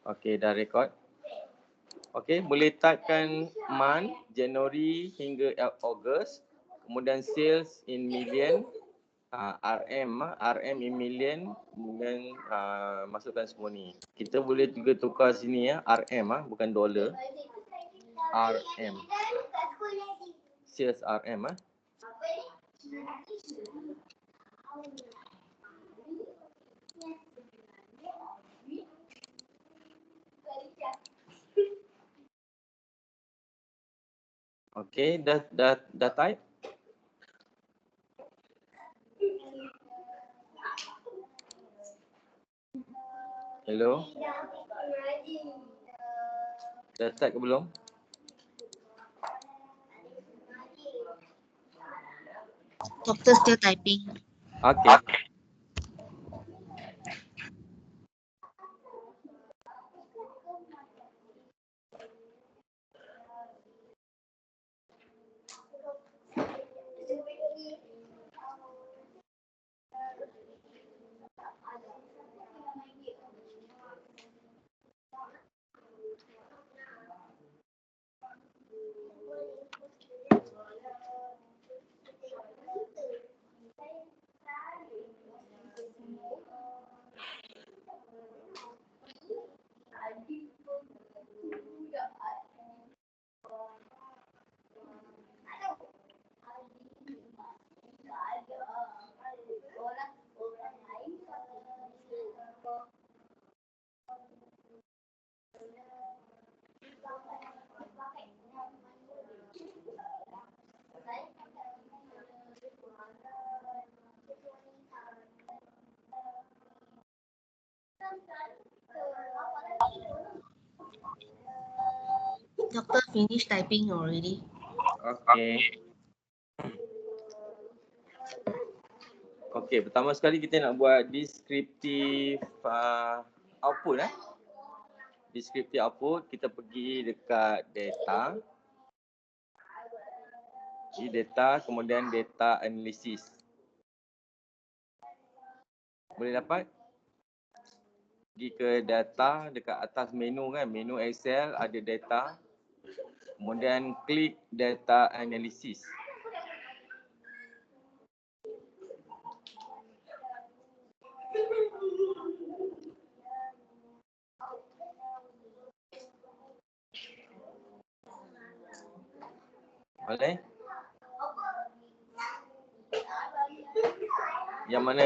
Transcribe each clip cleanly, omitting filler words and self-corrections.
Okey, dah record. Okey, boleh typekan month, January hingga August. Kemudian sales in million, RM in million. Kemudian masukkan semua ni. Kita boleh juga tukar sini ya, RM bukan dollar. RM. Sales RM Okey, dah type. Hello. Dah type ke belum? Doctor still typing. Okey. Doctor finished typing already. Okey. Okey, pertama sekali kita nak buat descriptive output Descriptive output, kita pergi dekat data. Di data, kemudian data analysis. Boleh dapat? Pergi ke data, dekat atas menu kan, menu Excel ada data. Kemudian klik data analysis. Boleh? Yang mana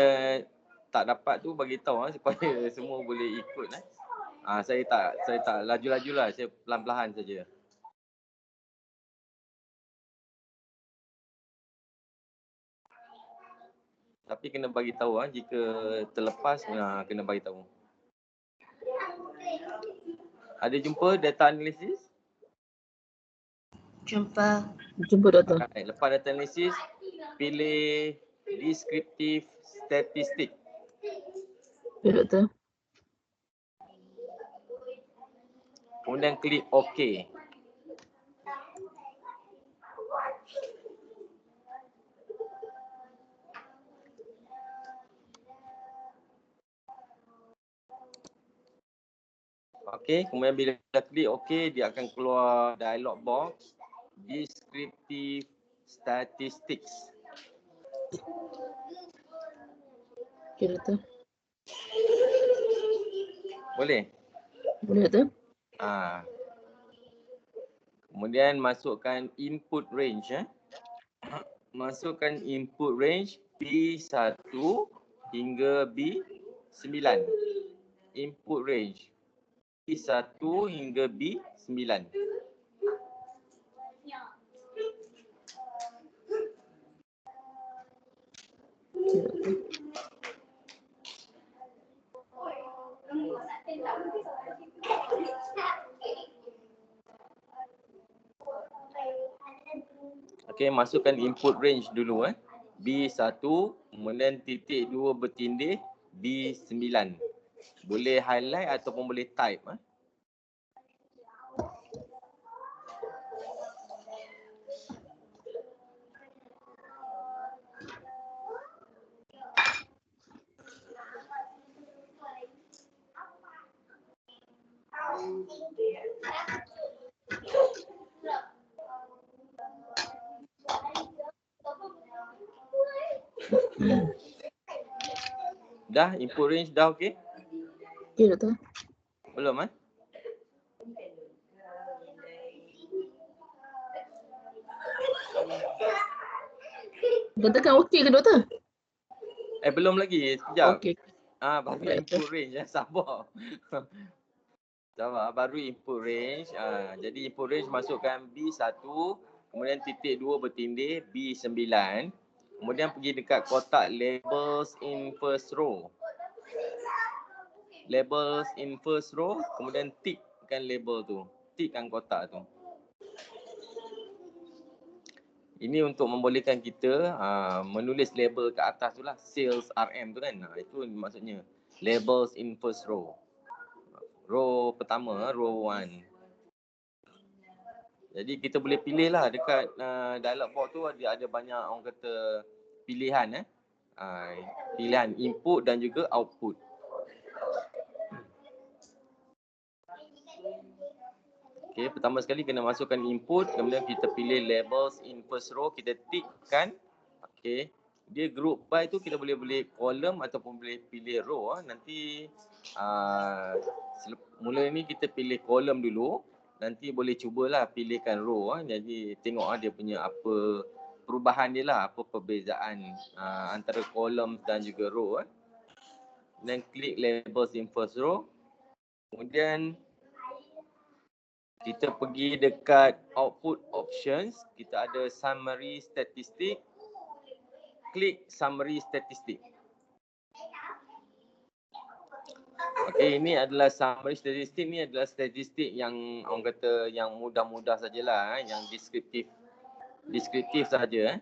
tak dapat tu bagi tahu supaya semua boleh ikut Saya tak laju-laju lah, saya pelan-pelan saja. Tapi kena bagi tahu jika terlepas kena bagi tahu. Ada jumpa data analysis? Jumpa. Jumpa doktor. Lepas data analysis, pilih descriptive statistic. Ya doktor. Kemudian klik OK. Okey, kemudian bila klik OK, dia akan keluar dialog box descriptive statistics. Okey doktor. Boleh? Boleh doktor? Kemudian masukkan input range Masukkan input range B1 hingga B9. Input range B1 hingga B9. Okey, masukkan input range dulu B1, kemudian titik 2 bertindih B9. Boleh highlight ataupun boleh type Dah input range dah okey? Okey doktor. Belum eh? Dah tekan okey ke doktor? Belum lagi. Sekejap. Okey. Baru Baik, input range sabar. Sabar, baru input range. Jadi input range masukkan B1, kemudian titik 2 bertindih B9. Kemudian pergi dekat kotak labels in first row. Labels in first row, kemudian tickkan label tu. Tickkan kotak tu. Ini untuk membolehkan kita menulis label ke atas tu lah. Sales RM tu kan. Itu maksudnya. Labels in first row. Row pertama, row 1. Jadi kita boleh pilih lah dekat dialog box tu ada banyak orang kata pilihan pilihan input dan juga output. Okey, pertama sekali kena masukkan input, kemudian kita pilih labels in first row, kita tickkan. Okey. Dia group by tu kita boleh column ataupun boleh pilih row. Nanti mula ni kita pilih column dulu. Nanti boleh cubalah pilihkan row. Jadi tengok dia punya apa perubahan dia lah, apa perbezaan antara column dan juga row. Dan klik labels in first row. Kemudian kita pergi dekat output options, kita ada summary statistic. Klik summary statistic. Okey, ini adalah summary statistic, ni adalah statistik yang orang kata yang mudah-mudah sajalah, yang deskriptif saja.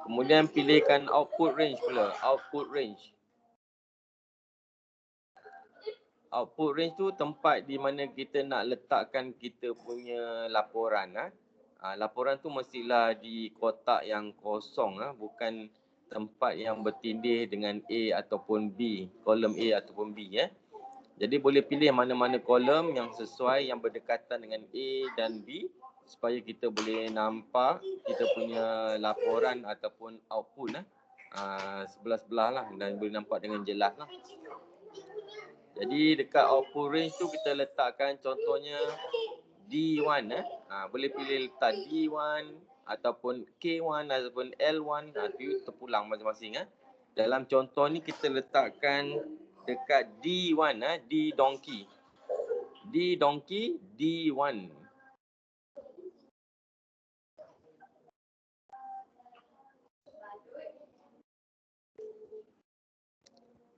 Kemudian pilihkan output range pula, output range. Output range tu tempat di mana kita nak letakkan kita punya laporan. Laporan tu mestilah di kotak yang kosong, bukan tempat yang bertindih dengan A ataupun B, kolom A ataupun B. Jadi boleh pilih mana-mana kolom yang sesuai, yang berdekatan dengan A dan B supaya kita boleh nampak kita punya laporan ataupun output sebelah-sebelah lah dan boleh nampak dengan jelas lah. Jadi dekat output range tu kita letakkan contohnya D1 boleh pilih letak D1 ataupun K1 ataupun L1 tu terpulang masing-masing. Dalam contoh ni kita letakkan dekat D1 D donkey. D donkey D1.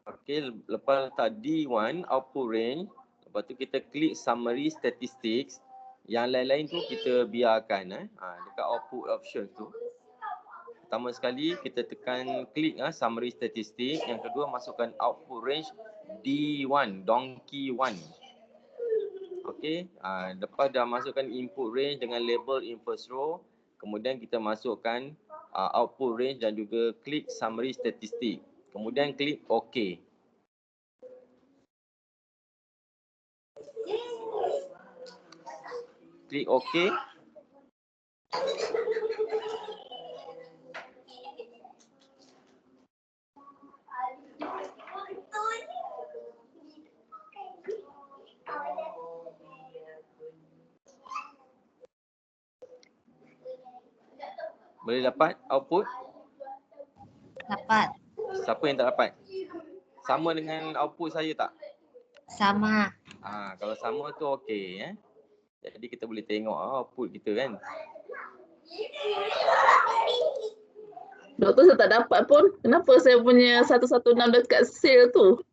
Okey, lepas letak D1 output range, lepas tu kita klik summary statistics. Yang lain-lain tu kita biarkan dekat output option tu. Pertama sekali kita tekan klik summary statistic. Yang kedua masukkan output range D1 donkey 1. Okey, lepas dah masukkan input range dengan label in first row, kemudian kita masukkan output range dan juga klik summary statistic. Kemudian klik OK. Klik OK. Boleh dapat output? Dapat. Siapa yang tak dapat? Sama dengan output saya tak? Sama. Kalau sama tu okey. Jadi kita boleh tengok output kita kan. Doktor saya tak dapat pun. Kenapa saya punya 116 dekat sale tu?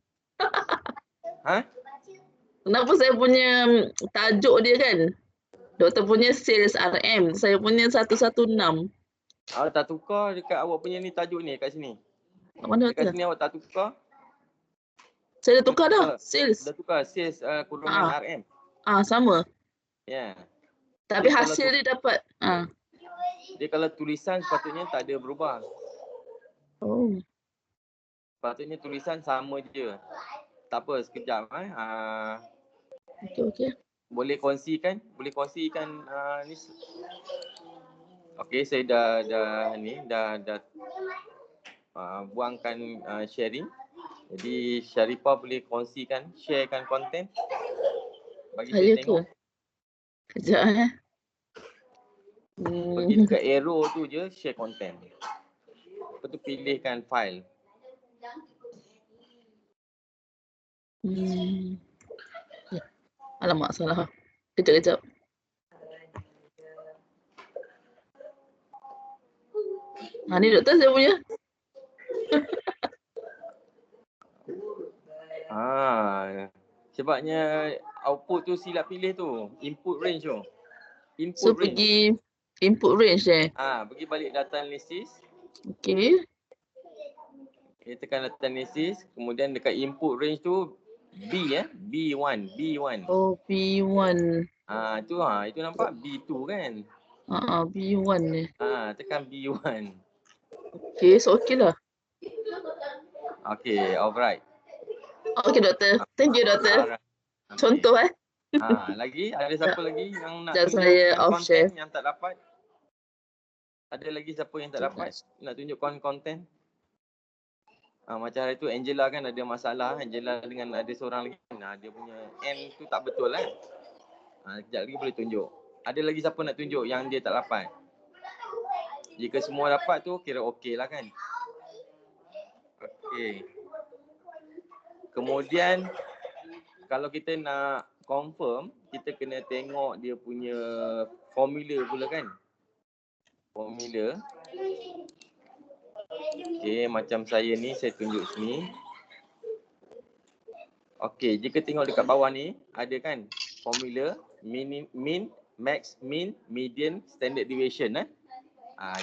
Kenapa saya punya tajuk dia kan? Doktor punya sales RM. Saya punya 116. Tak tukar dekat awak punya ni tajuk ni kat sini. Mana Dekat doktor? sini awak tak tukar? Saya dah tukar dah. Sales. Dah tukar sales kurungan RM. Sama. Ya. Tapi Dia hasil dia dapat. Dia kalau tulisan sepatutnya tak ada berubah. Oh, Patutnya tulisan sama je. Tak apa, sekejap. okey. Boleh kongsikan ni. Okey, saya dah buangkan sharing. Jadi Sharifah boleh kongsikan, sharekan konten bagi saya Saya tengok. ke? Kejap Pergi dekat arrow tu je, share konten. Lepas tu pilihkan file. Alamak, salah. Kejap. Ni doktor saya punya. Sebabnya output tu silap pilih tu, input range tu. So pergi input range Pergi balik data analysis. Okey. Kita tekan data analysis, kemudian dekat input range tu B1. Oh, B1. Itu nampak B2 kan? B1 ni. Tekan B1. Okey, so okey lah. Okey, alright. Okey doktor. Thank you doktor. Alright. Contoh Lagi ada siapa lagi yang nak Dah saya tunjukkan off konten share. yang tak dapat? Ada lagi siapa yang tak dapat nak tunjukkan konten? Macam hari tu Angela kan ada masalah, Angela dengan ada seorang lagi. Dia punya N tu tak betul kan? Sekejap lagi boleh tunjuk. Ada lagi siapa nak tunjuk yang dia tak dapat? Jika semua dapat tu kira okey lah kan? Okey. Kemudian kalau kita nak confirm, kita kena tengok dia punya formula pula kan? Formula. Okey, macam saya ni, saya tunjuk sini. Okey, jika tengok dekat bawah ni, ada kan formula min, max, min, median, standard deviation.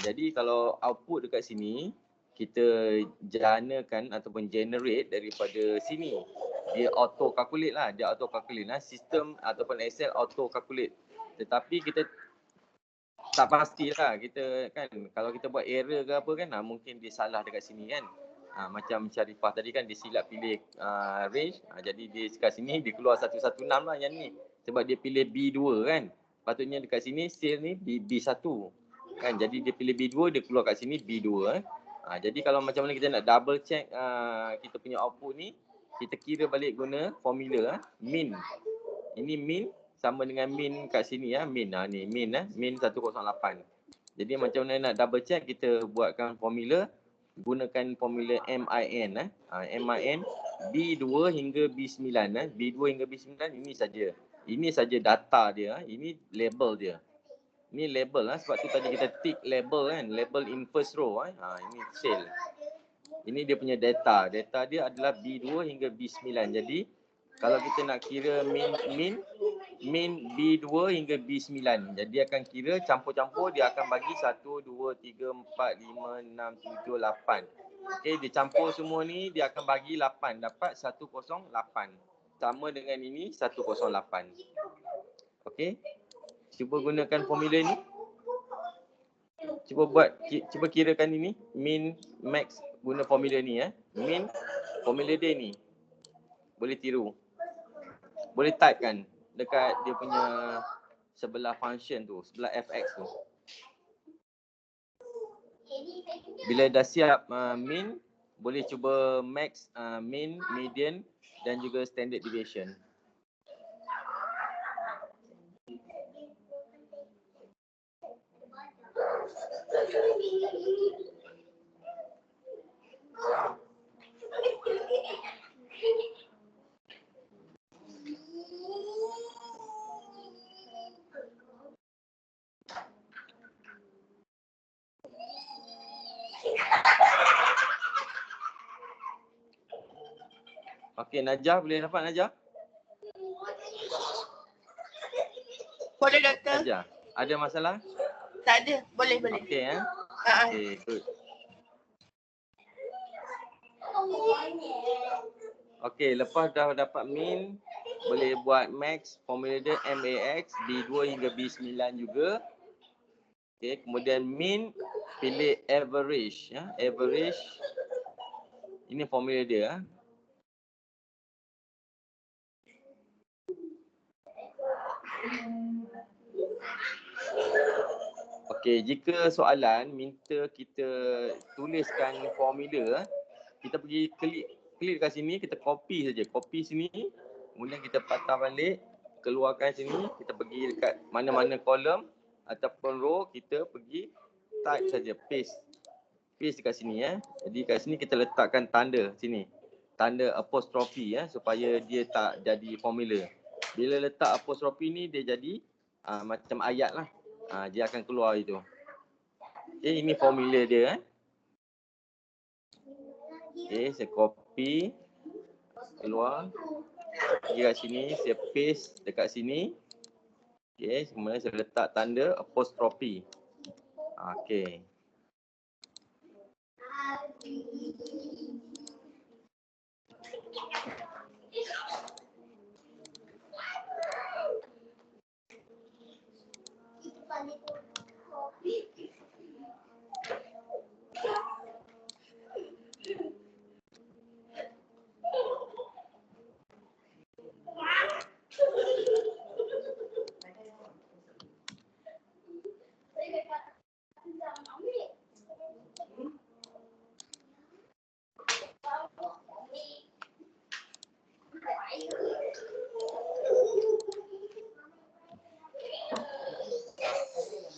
Jadi kalau output dekat sini, kita janakan ataupun generate daripada sini. Dia auto calculate lah, sistem ataupun Excel auto calculate. Tetapi kita tak pastilah, kita kan kalau kita buat error ke apa kan, mungkin dia salah dekat sini kan. Macam Sharifah tadi kan dia silap pilih range, jadi dia kat sini dia keluar 116 lah yang ni. Sebab dia pilih B2 kan. Patutnya dekat sini sale ni B1 kan. Jadi dia pilih B2, dia keluar kat sini B2 jadi kalau macam mana kita nak double check kita punya output ni, kita kira balik guna formula min. Ini min sama dengan min kat sini min ni min 108. Jadi macam mana nak double check, kita buatkan formula, gunakan formula MIN MIN B2 hingga B9 B2 hingga B9 ini saja data dia, ini label dia. Ni label sebab tu tadi kita tick label kan, label in first row ini sale. Ini dia punya data. Data dia adalah B2 hingga B9. Jadi kalau kita nak kira min B2 hingga B9. Jadi akan kira campur-campur, dia akan bagi 1 2 3 4 5 6 7 8. Okey, dia campur semua ni, dia akan bagi 8, dapat 108. Sama dengan ini 108. Okey. Cuba gunakan formula ni. Cuba kirakan ini min max guna formula ni Min formula dia ni. Boleh tiru. Boleh type kan dekat dia punya sebelah function tu, sebelah fx tu. Bila dah siap min, boleh cuba max, min, median dan juga standard deviation. Okey, Najah boleh dapat Najah? Boleh doktor? Najah, ada masalah? Tak ada, boleh. Okey Okey, good. Okey, lepas dah dapat min, boleh buat max, formula dia MAX B2 hingga B9 juga. Okey, kemudian mean, pilih average ya. Average. Ini formula dia. Okey, jika soalan minta kita tuliskan formula, kita pergi klik kat sini, kita copy saja. Copy sini, kemudian kita patah balik, keluarkan sini, kita pergi dekat mana-mana kolom ataupun row, kita pergi type saja, paste. Paste dekat sini ya. Jadi kat sini kita letakkan tanda sini. Tanda apostrofi ya, supaya dia tak jadi formula. Bila letak apostrofi ni dia jadi macam ayat lah. Dia akan keluar itu. Okay, ini formula dia. Okay, saya copy. Keluar. Pergi kat sini, saya paste dekat sini. Okay, kemudian saya letak tanda apostrofi. Okay.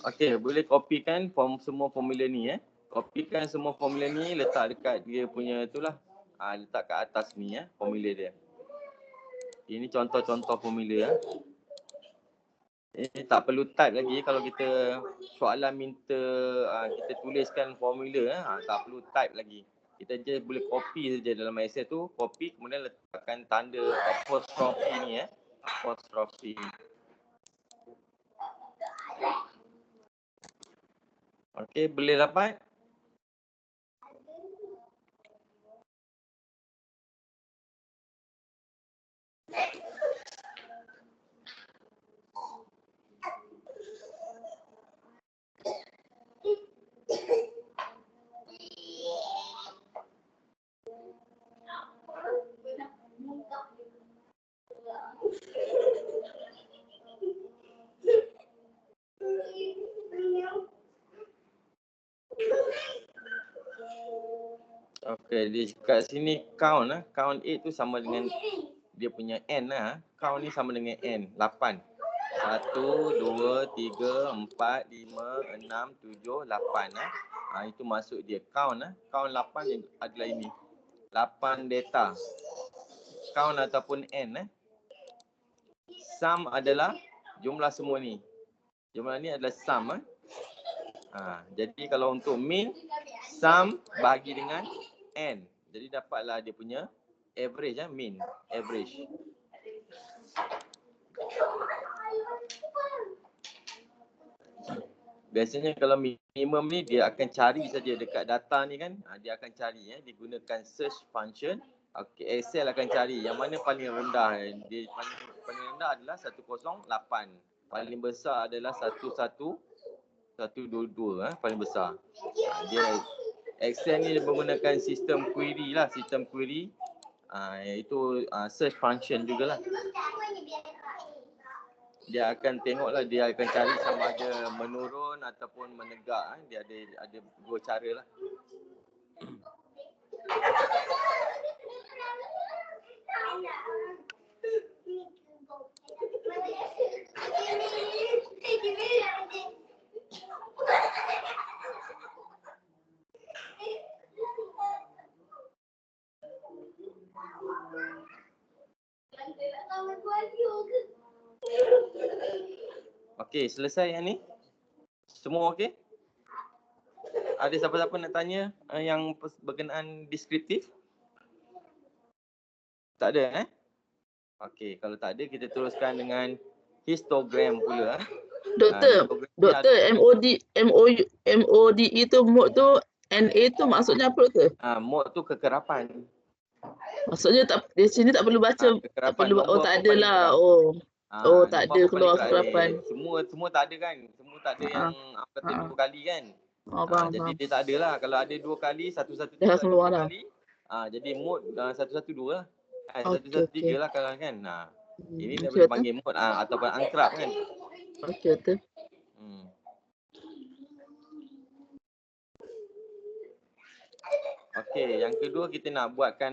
Okey, boleh kopikan semua formula ni ya. Kopikan semua formula ni, letak dekat dia punya itulah. Letak kat atas ni ya, formula dia. Ini contoh-contoh formula ya. Tak perlu type lagi kalau kita soalan minta kita tuliskan formula tak perlu type lagi. Kita je boleh copy saja dalam Excel tu, copy kemudian letakkan tanda apostrophe ni ya. Apostrophe. Okey, boleh dapat? Okey, di kat sini count count 8 tu sama dengan dia punya n Count ni sama dengan n, 8. 1 2 3 4 5 6 7 8 itu masuk dia count Count 8 adalah ini. 8 data. Count ataupun n Sum adalah jumlah semua ni. Jumlah ni adalah sum jadi kalau untuk min, sum bahagi dengan n. Jadi dapatlah dia punya average min, average. Biasanya kalau minimum ni dia akan cari saja dekat data ni kan. Dia akan cari dia gunakan search function. Okay, Excel akan cari yang mana paling rendah. Dia paling rendah adalah 108. Paling besar adalah 122 paling besar. Dia Excel ni dia menggunakan sistem query lah, sistem query iaitu search function jugalah. Dia akan tengoklah, dia akan cari sama ada menurun ataupun menegak. Dia ada dua cara lah. Okey, selesai yang ni? Semua okey? Ada siapa-siapa nak tanya yang berkenaan deskriptif? Tak ada Okey, kalau tak ada kita teruskan dengan histogram pula. Doktor, MODE tu, mode tu, NA tu maksudnya apa tu? Mode tu kekerapan. Maksudnya di sini tak perlu baca, tak perlu, tak ada lah. Oh, tak nampak ada apa keluar paling terakhir. kelapan. Semua tak ada kan. Semua tak ada yang kata Ha. 2 kali kan. Oh, faham, Jadi faham. dia tak ada lah. Kalau ada 2 kali, 112 Dah ada keluar 2 lah. kali. Jadi mode 112 lah. Okey, 113 okey. lah kalau kan. Ini dia Okey boleh tu. panggil mode ataupun angkrab kan. Okey tu. Okey, yang kedua kita nak buatkan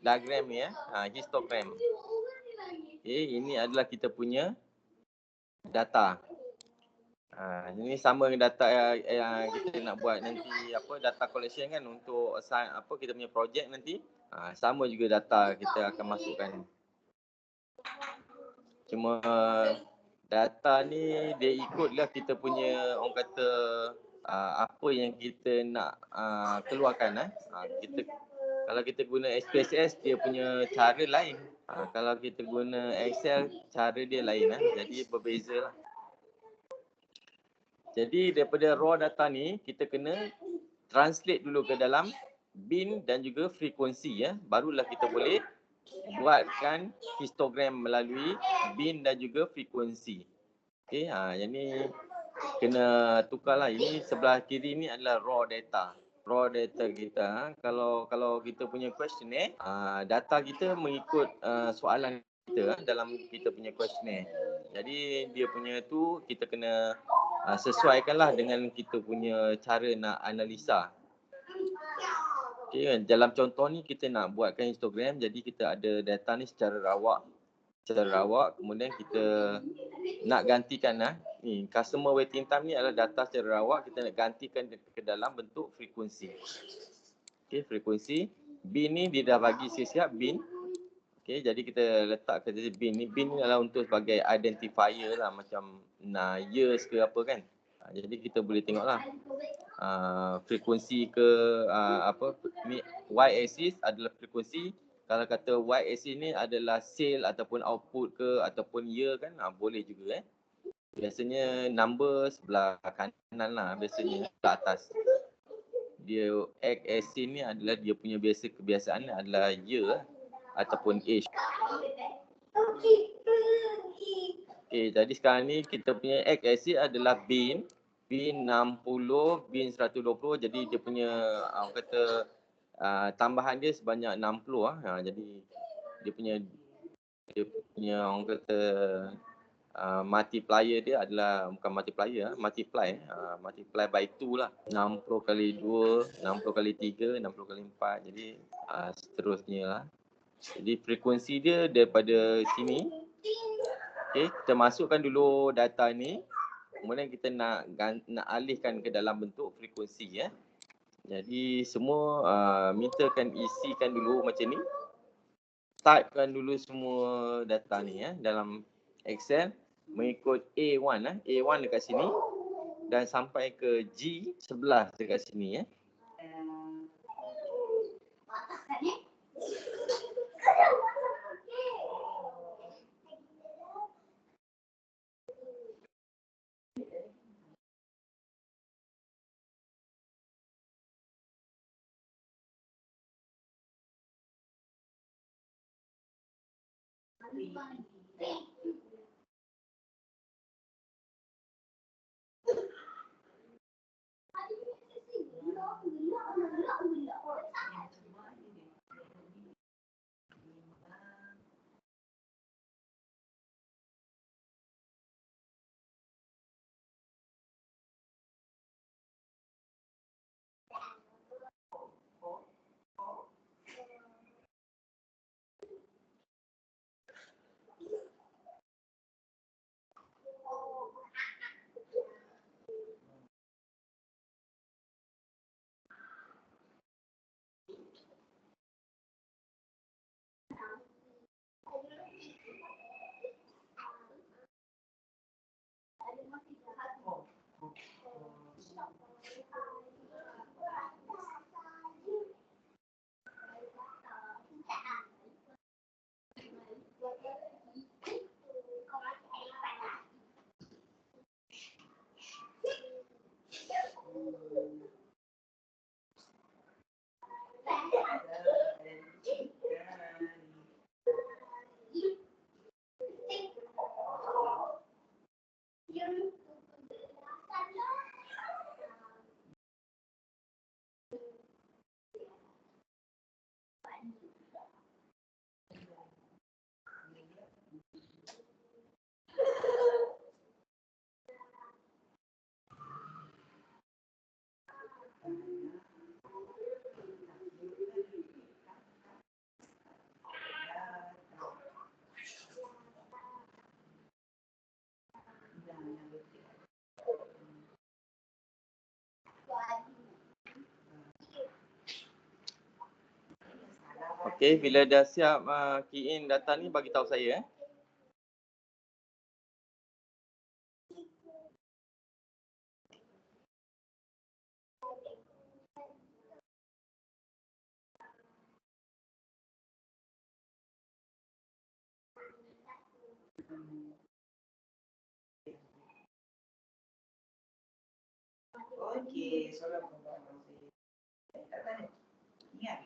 diagram ni histogram. Okey, ini adalah kita punya data. Ini sama dengan data yang kita nak buat nanti data collection kan untuk assign kita punya projek nanti. Sama juga data kita akan masukkan. Cuma data ni dia ikutlah kita punya orang kata apa yang kita nak keluarkan. Kalau kita guna SPSS dia punya cara lain. Kalau kita guna Excel cara dia lain. Jadi berbeza lah. Jadi daripada raw data ni kita kena translate dulu ke dalam bin dan juga frekuensi barulah kita boleh buatkan histogram melalui bin dan juga frekuensi. Okey, yang ni kena tukarlah. Ini sebelah kiri ni adalah raw data. Raw data kita. Kalau kita punya questionnaire, data kita mengikut soalan kita dalam kita punya questionnaire. Jadi dia punya tu kita kena sesuaikanlah dengan kita punya cara nak analisa. Okay, dalam contoh ni kita nak buatkan histogram, jadi kita ada data ni secara rawak. Kemudian kita nak gantikan ni customer waiting time ni adalah data secara rawak, kita nak gantikan ke dalam bentuk frekuensi. Okay, frekuensi. Bin ni dia dah bagi siap bin. Okay, jadi kita letak ke bin ni. Bin ni adalah untuk sebagai identifier lah, macam years ke apa kan. Jadi kita boleh tengoklah frekuensi ke ni y-axis adalah frekuensi. Kalau kata y-axis ni adalah sale ataupun output ke ataupun year kan, boleh juga Biasanya number sebelah kanan lah biasanya ke atas. Dia x-axis ni adalah dia punya kebiasaan adalah year ataupun age. Okay, jadi sekarang ni kita punya x-axis adalah bin 60, bin 120. Jadi dia punya tambahan dia sebanyak 60 jadi dia punya orang kata multiplier dia adalah bukan multiplier, multiply by 2 lah. 60 kali 2, 60 kali 3, 60 kali 4. Jadi seterusnya lah. Jadi frekuensi dia daripada sini. Okay, kita masukkan dulu data ni. Kemudian kita nak alihkan ke dalam bentuk frekuensi Jadi semua mintakan isikan dulu macam ni. Typekan dulu semua data ni dalam Excel mengikut A1 A1 dekat sini dan sampai ke G11 dekat sini Okey, bila dah siap key in data ni bagi tahu saya. Okey, soalan ingat.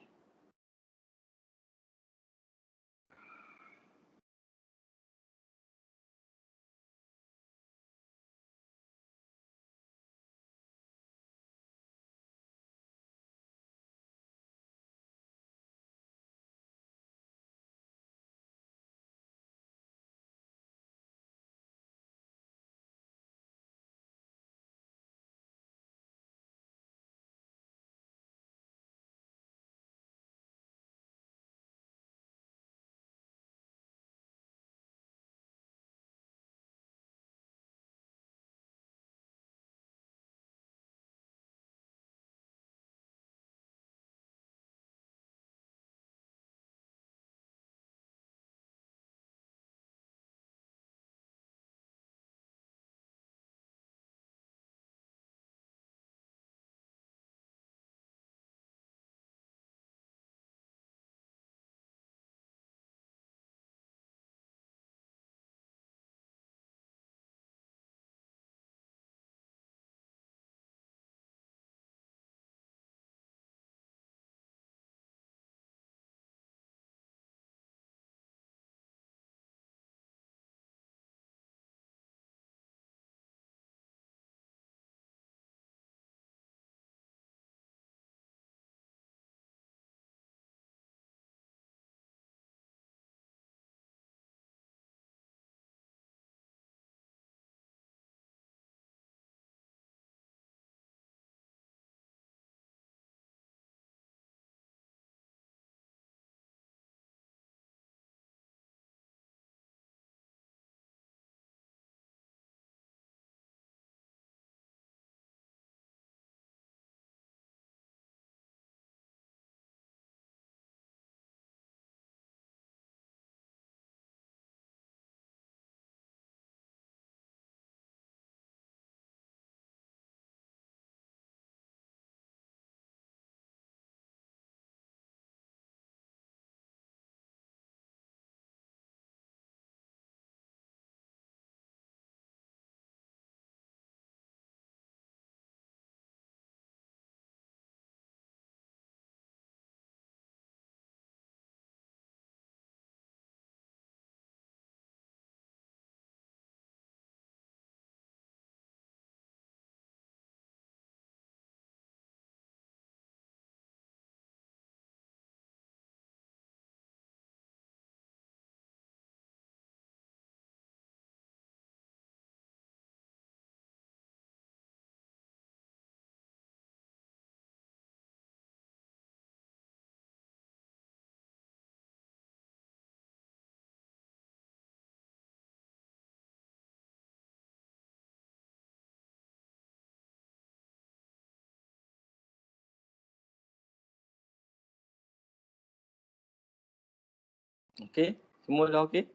Okey, semua dah okey?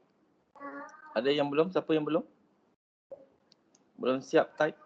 Ada yang belum? Siapa yang belum? Belum siap type?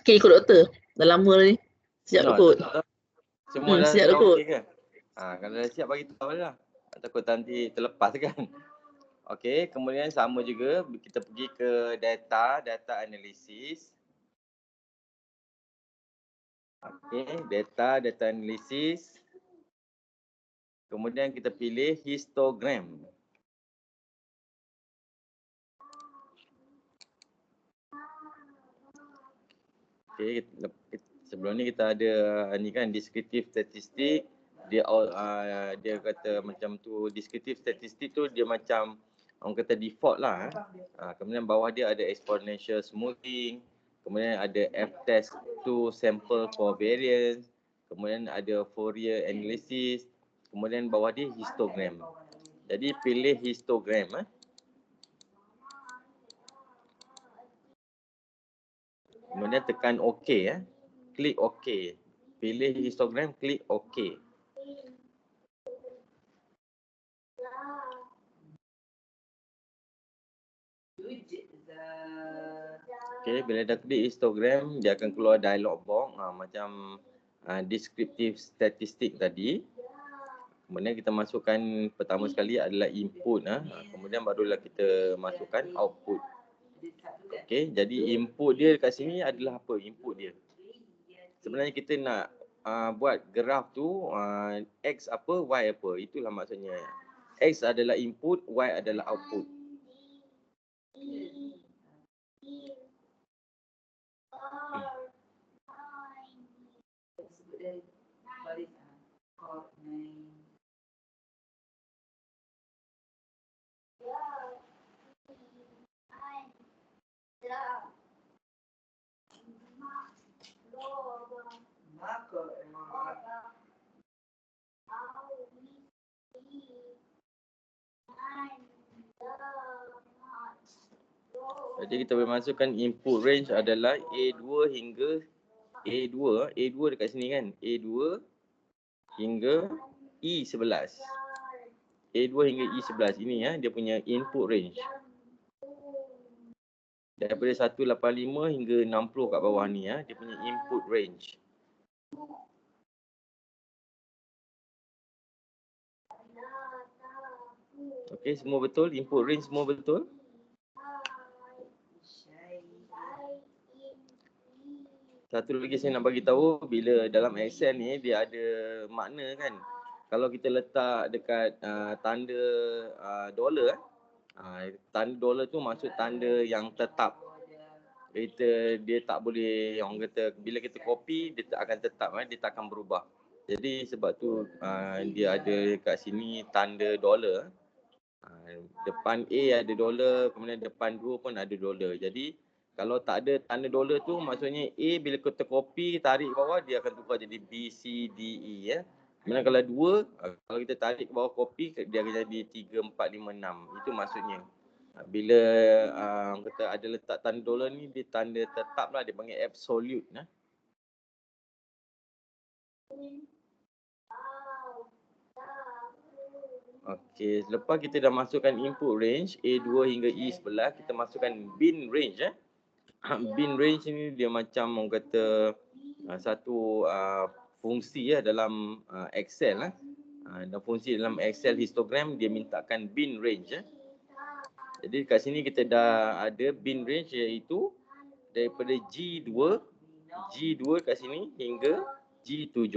Okey, ikut doktor. Dah lama ni. Siap Nah, kot. semua dah, siap dah kot. okey ke? Kalau dah siap bagi tahu lah. Takut nanti terlepas kan. Okey, kemudian sama juga kita pergi ke data analisis. Okey, data analisis. Kemudian kita pilih histogram. Okey, sebelum ni kita ada ni kan descriptive statistik. Dia kata macam tu, descriptive statistik tu dia macam orang kata default lah. Kemudian bawah dia ada exponential smoothing, kemudian ada f-test to sample for variance, kemudian ada Fourier analysis, kemudian bawah dia histogram. Jadi pilih histogram. Kemudian tekan OK. Klik OK. Pilih histogram, klik OK. Okay, bila dah klik histogram, dia akan keluar dialog box macam descriptive statistik tadi. Kemudian kita masukkan pertama sekali adalah input. Kemudian barulah kita masukkan output. Okay, jadi input dia dekat sini adalah apa? Input dia. Sebenarnya kita nak buat graf tu X apa, Y apa. Itulah maksudnya. X adalah input, Y adalah output. Jadi kita boleh masukkan input range adalah A2 hingga A2. A2 dekat sini kan. A2 hingga E11. A2 hingga E11 ini dia punya input range. Daripada 185 hingga 60 kat bawah ni dia punya input range. Okey, semua betul? Input range semua betul? Satu lagi saya nak bagi tahu, bila dalam Excel ni dia ada makna kan. Kalau kita letak dekat tanda dollar, tanda dollar tu maksud tanda yang tetap. Dia tak boleh, orang kata bila kita copy dia akan tetap, dia tak akan berubah. Jadi sebab tu dia ada kat sini tanda dollar. Depan A ada dollar, kemudian depan 2 pun ada dollar. Jadi kalau tak ada tanda dollar tu maksudnya A bila kita copy tarik bawah dia akan tukar jadi B, C, D, E Kemudian kalau 2 kalau kita tarik ke bawah copy dia akan jadi 3, 4, 5, 6. Itu maksudnya. Bila kata ada letak tanda dollar ni dia tanda tetap lah, dia panggil absolute Okey, selepas kita dah masukkan input range A2 hingga E11, kita masukkan bin range bin range ni dia macam orang kata satu fungsi dalam Excel dan fungsi dalam Excel histogram dia mintakan bin range Jadi kat sini kita dah ada bin range iaitu daripada G2 kat sini hingga G7.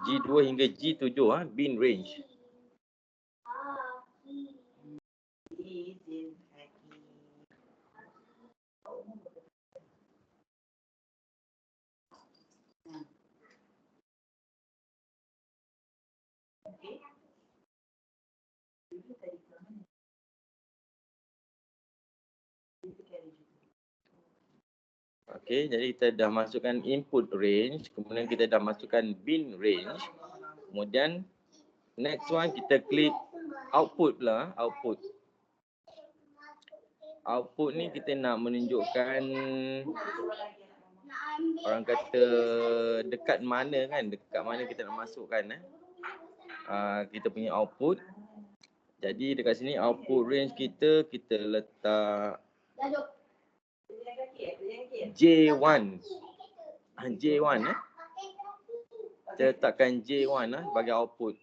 G2 hingga G7 bin range. Okey, jadi kita dah masukkan input range, kemudian kita dah masukkan bin range. Kemudian next one kita klik output pula, output. Output ni kita nak menunjukkan orang kata dekat mana kan, dekat mana kita nak masukkan kita punya output. Jadi dekat sini output range kita letak J1. J1 kita letakkan J1 bagi output.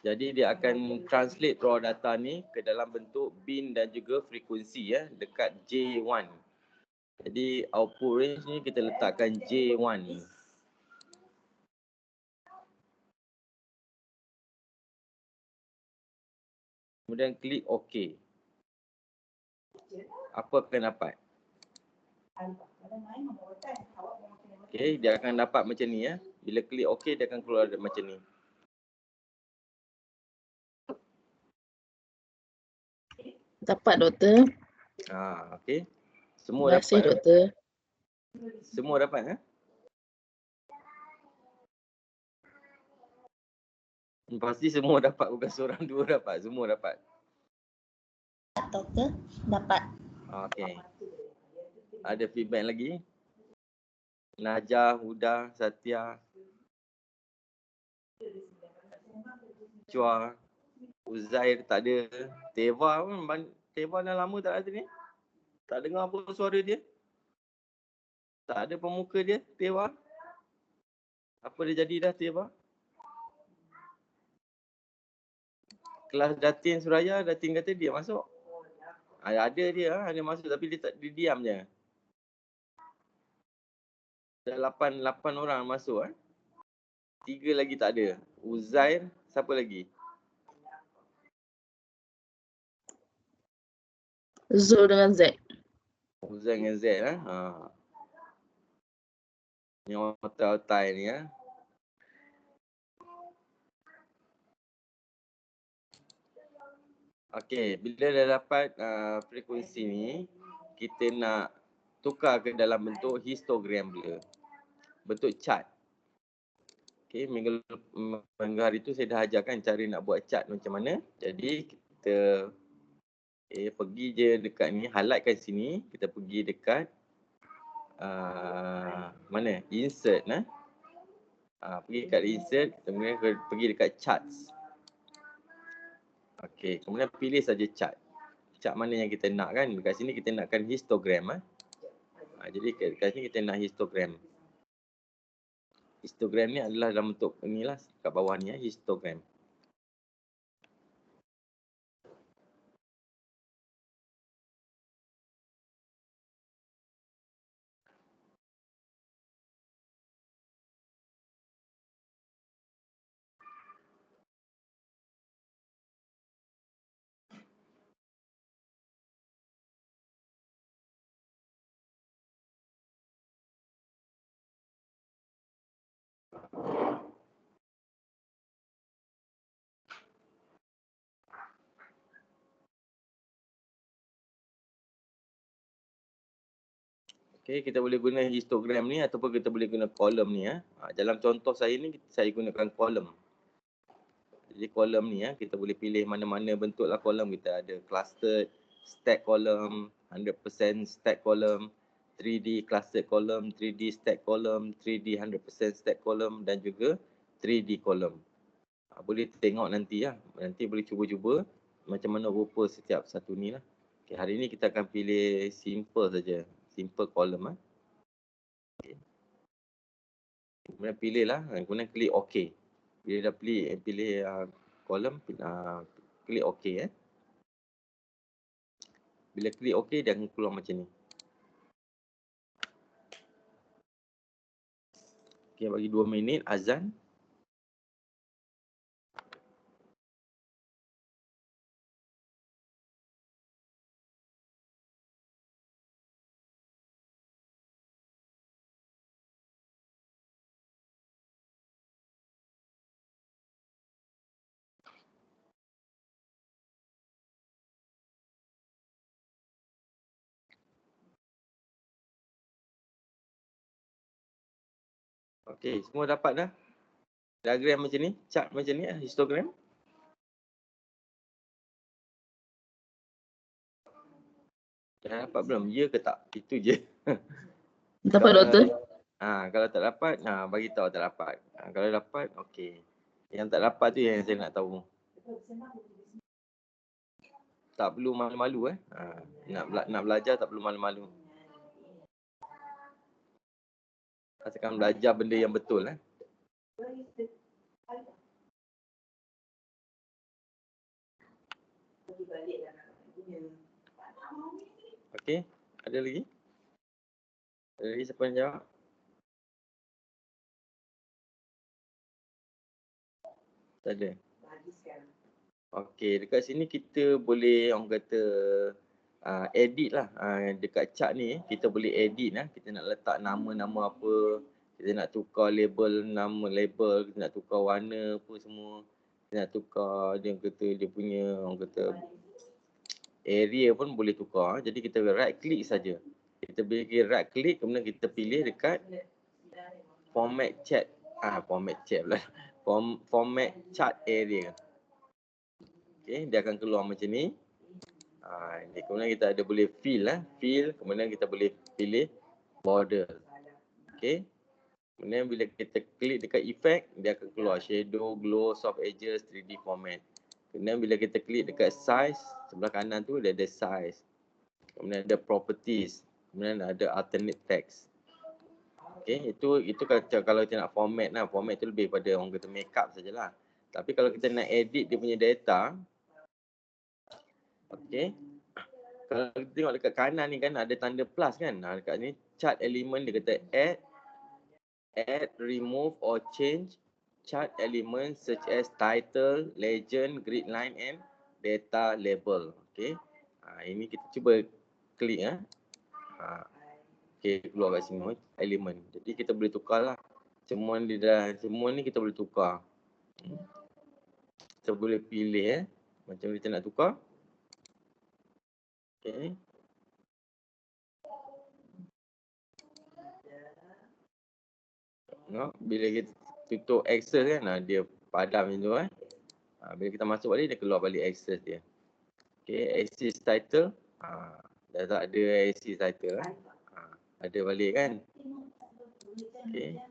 Jadi dia akan translate raw data ni ke dalam bentuk bin dan juga frekuensi ya dekat J1. Jadi output range ni kita letakkan J1 ni. Kemudian klik OK. Apa akan dapat? Okay, dia akan dapat macam ni ya. Bila klik OK dia akan keluar macam ni. Dapat doktor. Okay. Semua Terima kasih dapat. doktor. Semua dapat ha? Pasti semua dapat, bukan seorang dua dapat, semua dapat. Doktor, dapat. Okay. Ada feedback lagi? Najah, Huda, Satya, Chua, Uzair tak ada. Teva pun, Teva dah lama tak ada ni. Tak dengar apa suara dia. Tak ada pemuka dia, Teva. Apa dia jadi dah, Teva? Kelas Datin Suraya, Datin kata dia masuk. Ada dia masuk tapi dia diam je. Dah 8 orang masuk 3 lagi tak ada. Uzair, siapa lagi? Zul dengan Z. Uzair dengan Z Ni otak-otak ni Okey, bila dah dapat frekuensi ni, kita nak tukar ke dalam bentuk histogram pula. Bentuk chart. Okey, minggu hari tu saya dah ajarkan cara nak buat chart macam mana. Jadi kita pergi je dekat ni, highlightkan sini, kita pergi dekat mana? Insert pergi dekat insert, kemudian pergi dekat charts. Okey, kemudian pilih saja chart. Chart mana yang kita nak kan? Dekat sini kita nakkan histogram jadi dekat sini kita nak histogram. Histogram ni adalah dalam bentuk inilah kat bawah ni histogram. Okey, kita boleh guna histogram ni ataupun kita boleh guna kolom ni dalam contoh saya ni saya gunakan kolom. Jadi kolom ni kita boleh pilih mana-mana bentuklah kolom. Kita ada clustered, stack kolom, 100% stack kolom, 3D clustered kolom, 3D stack kolom, 3D 100% stack kolom dan juga 3D kolom. Boleh tengok nanti Nanti boleh cuba-cuba macam mana rupa setiap satu ni lah. Okay, hari ni kita akan pilih simple saja. Simple column Okay. Kemudian pilih lah. Kemudian klik OK. Bila dah pilih column, klik OK Bila klik OK, dia akan keluar macam ni. Okay, bagi 2 minit azan. Okay, semua dapat dah? Diagram macam ni, chart macam ni, histogram. Dah dapat belum? Ya ke tak? Itu je. Dapat doktor. Kalau tak dapat, bagi tahu tak dapat. Kalau dapat, okey. Yang tak dapat tu yang saya nak tahu. Tak perlu malu-malu nak belajar tak perlu malu-malu. Asalkan belajar benda yang betul Okey, ada lagi? Ada lagi siapa yang jawab? Tak ada. Okey, dekat sini kita boleh orang kata edit lah. Dekat chart ni kita boleh edit lah. Kita nak letak nama-nama apa, kita nak tukar label, nama label, kita nak tukar warna apa semua. Kita nak tukar dia kata dia punya orang kata area pun boleh tukar. Jadi kita right click saja. Kita bagi right click kemudian kita pilih dekat format chat. Format chat pula. Format chart area. Okey, dia akan keluar macam ni. Kemudian kita ada boleh fill kemudian kita boleh pilih border. Okey. Kemudian bila kita klik dekat effect, dia akan keluar shadow, glow, soft edges, 3D format. Kemudian bila kita klik dekat size, sebelah kanan tu dia ada size. Kemudian ada properties, kemudian ada alternate text. Okey, itu kalau kita nak format lah. Format tu lebih pada orang kata makeup sajalah. Tapi kalau kita nak edit dia punya data, okey. Kalau kita tengok dekat kanan ni kan ada tanda plus kan. Dekat ni chart element dia kata add, remove or change chart element such as title, legend, grid line and data label. Okey. Ini kita cuba klik okey, keluar kat sini elemen. Jadi kita boleh tukarlah. Semua ni kita boleh tukar. Kita boleh pilih macam kita nak tukar. Okey. Bila kita tutup access kan, dia padam macam tu bila kita masuk balik, dia keluar balik access dia. Okay, access title. Dah tak ada access title ada balik kan. Okay.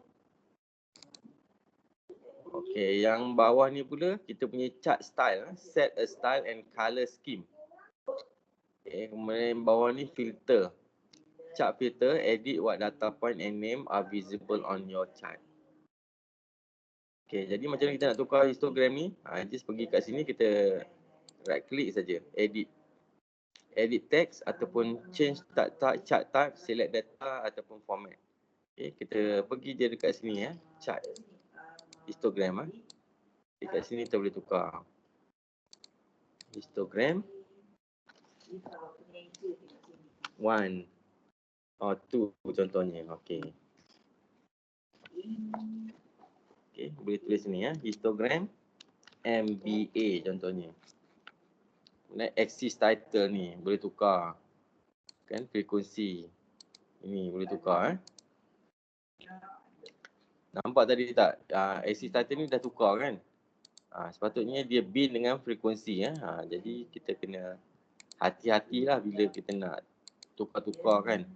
Okay, yang bawah ni pula kita punya chart style. Set a style and color scheme. Okay, kemudian bawah ni filter. Chart filter, edit what data point and name are visible on your chart. Okay, jadi macam mana kita nak tukar histogram ni? Just pergi kat sini, kita right click saja, edit. Edit text ataupun change chart type, select data ataupun format. Okay, kita pergi je dekat sini chart. Histogram dekat sini kita boleh tukar. Histogram 1 or 2 contohnya. Okey. Okey, boleh tulis sini histogram MBA contohnya. Kemudian axis title ni boleh tukar. Kan frekuensi. Ini boleh tukar Nampak tadi tak? Axis title ni dah tukar kan? Sepatutnya dia bin dengan frekuensi jadi kita kena hati-hatilah bila kita nak tukar-tukar kan.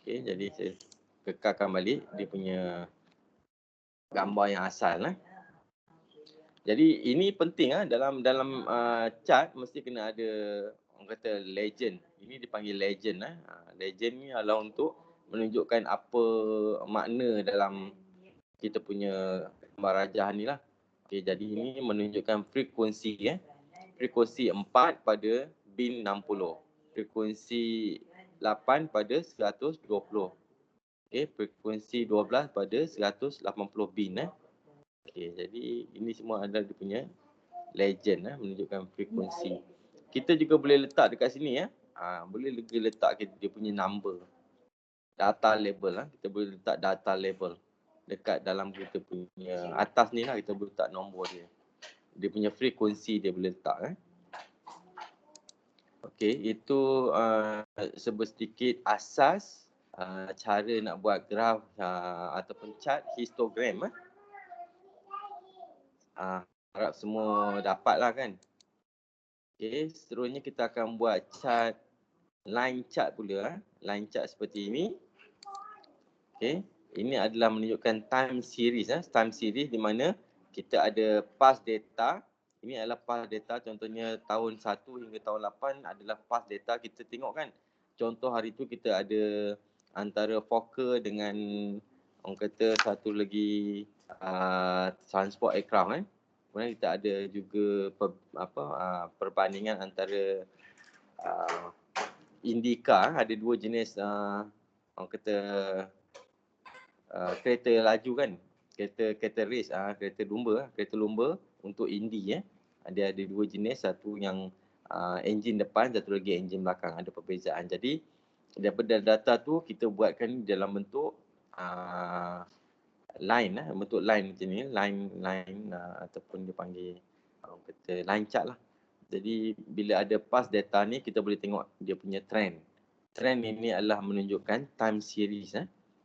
Okey, jadi saya kekalkan balik dia punya gambar yang asal Jadi ini penting dalam chart mesti kena ada orang kata legend. Ini dipanggil legend Legend ni adalah untuk menunjukkan apa makna dalam kita punya gambar rajah ni lah. Okey, jadi ini menunjukkan frekuensi Frekuensi 4 pada bin 60. Frekuensi 8 pada 120. Okey, frekuensi 12 pada 180 bin Okey, jadi ini semua adalah dia punya legend menunjukkan frekuensi. Kita juga boleh letak dekat sini boleh letak dia punya number. Data label kita boleh letak data label dekat dalam kita punya atas ni kita boleh letak nombor dia. Dia punya frekuensi dia boleh letak Okey, itu sedikit asas cara nak buat graf ataupun chart histogram harap semua dapatlah kan. Okey, seterusnya kita akan buat chart line chart pula line chart seperti ini. Okey, ini adalah menunjukkan time series time series di mana kita ada past data. Ini adalah past data, contohnya tahun 1 hingga tahun 8 adalah past data. Kita tengok kan, contoh hari tu kita ada antara Fokker dengan orang kata satu lagi transport aircraft Kemudian kita ada juga perbandingan antara Indica, ada dua jenis orang kata kereta laju kan, kereta race, kereta lumba untuk Indy ada dua jenis, satu yang enjin depan, satu lagi enjin belakang, ada perbezaan. Jadi daripada data tu kita buatkan dalam bentuk line bentuk line macam ni, line ataupun dia panggil orang kata line chart lah. Jadi bila ada pass data ni kita boleh tengok dia punya trend. Trend ini adalah menunjukkan time series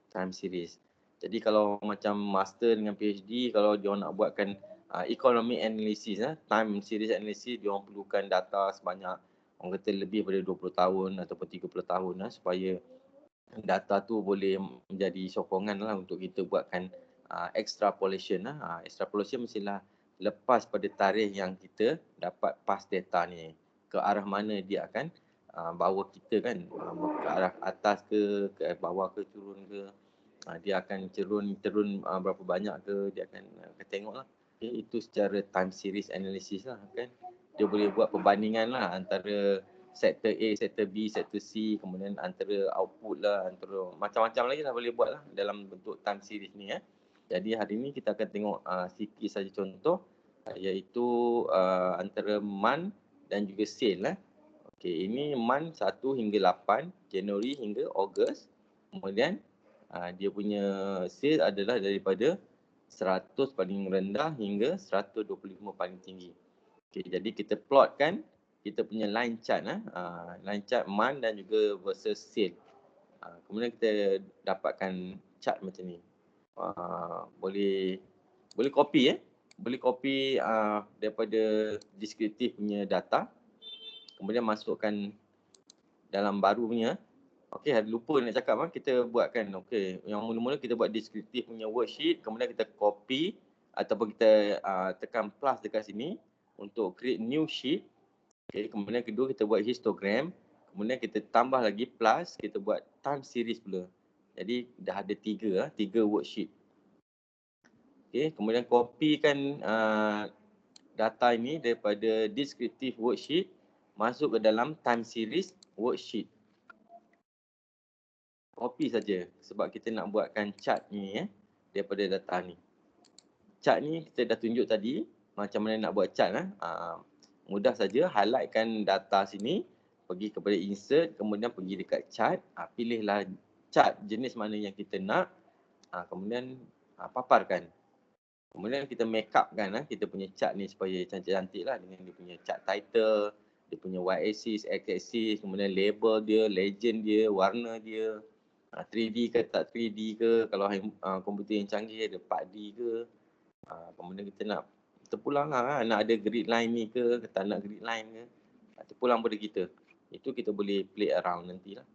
time series. Jadi kalau macam master dengan PhD, kalau dia nak buatkan economic analysis time series analysis, dia orang perlukan data sebanyak orang kata lebih daripada 20 tahun ataupun 30 tahun supaya data tu boleh menjadi sokongan lah untuk kita buatkan extrapolation. Extrapolation mestilah lepas pada tarikh yang kita dapat pass data ni, ke arah mana dia akan bawa kita kan, ke arah atas ke bawah ke, turun ke, dia akan turun berapa banyak ke, dia akan tengok lah. Okay, itu secara time series analysis lah kan. Dia boleh buat perbandingan lah antara sektor A, sektor B, sektor C, kemudian antara output lah, antara macam-macam lagi lah boleh buat lah dalam bentuk time series ni Jadi hari ni kita akan tengok sikit saja contoh, iaitu antara month dan juga sale Okey, ini month 1 hingga 8, Januari hingga Ogos. Kemudian dia punya sale adalah daripada 100 paling rendah hingga 125 paling tinggi. Okey, jadi kita plotkan kita punya line chart line chart month dan juga versus sale. Kemudian kita dapatkan chart macam ni. Boleh copy boleh copy daripada deskriptif punya data, kemudian masukkan dalam baru punya. Okey, ada lupa nak cakap kita buatkan. Okey, yang mula-mula kita buat deskriptif punya worksheet, kemudian kita copy ataupun kita tekan plus dekat sini untuk create new sheet. Okey, kemudian kedua kita buat histogram, kemudian kita tambah lagi plus, kita buat time series pula. Jadi dah ada tiga worksheet. Okey, kemudian copykan data ini daripada descriptive worksheet masuk ke dalam time series worksheet. Copy saja sebab kita nak buatkan chart ni daripada data ni. Chart ni kita dah tunjuk tadi macam mana nak buat chart mudah saja, highlightkan data sini, pergi kepada insert, kemudian pergi dekat chart, pilihlah chart jenis mana yang kita nak, kemudian paparkan. Kemudian kita make up kan kita punya chart ni supaya cantik-cantik lah dengan dia punya chart title, dia punya y-axis, x-axis, kemudian label dia, legend dia, warna dia, 3D ke tak 3D ke, kalau komputer yang canggih ada 4D ke. Kemudian kita nak terpulang lah nak ada grid line ni ke tak nak grid line ke, terpulang pada kita. Itu kita boleh play around nantilah.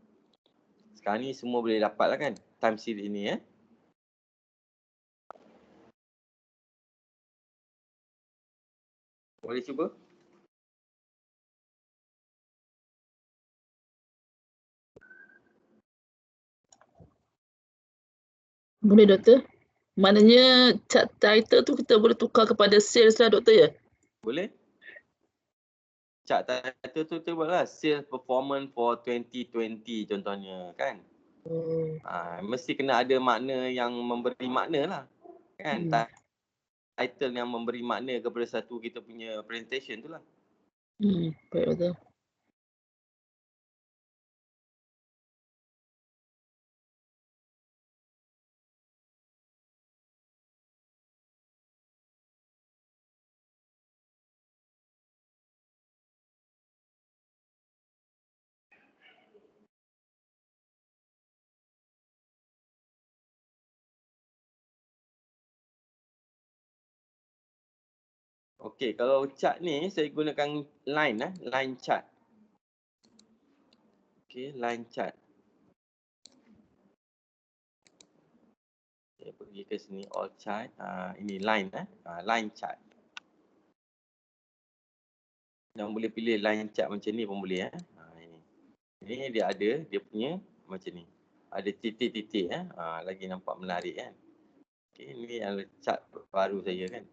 Sekarang ni semua boleh dapat lah kan time series ni Boleh cuba? Boleh doktor. Maknanya chart title tu kita boleh tukar kepada sales lah doktor ya? Boleh. Chart title tu kita buatlah sales performance for 2020 contohnya kan. Mesti kena ada makna yang memberi makna lah kan. Title yang memberi makna kepada satu kita punya presentation tu lah. Baik doktor. Okey, kalau chart ni saya gunakan line chart. Okey, line chart. Saya pergi ke sini all chart. Ini line line chart. Dan boleh pilih line chart macam ni pun boleh Ini dia ada dia punya macam ni. Ada titik-titik lagi nampak menarik kan. Okey, ini adalah chart baru saya kan.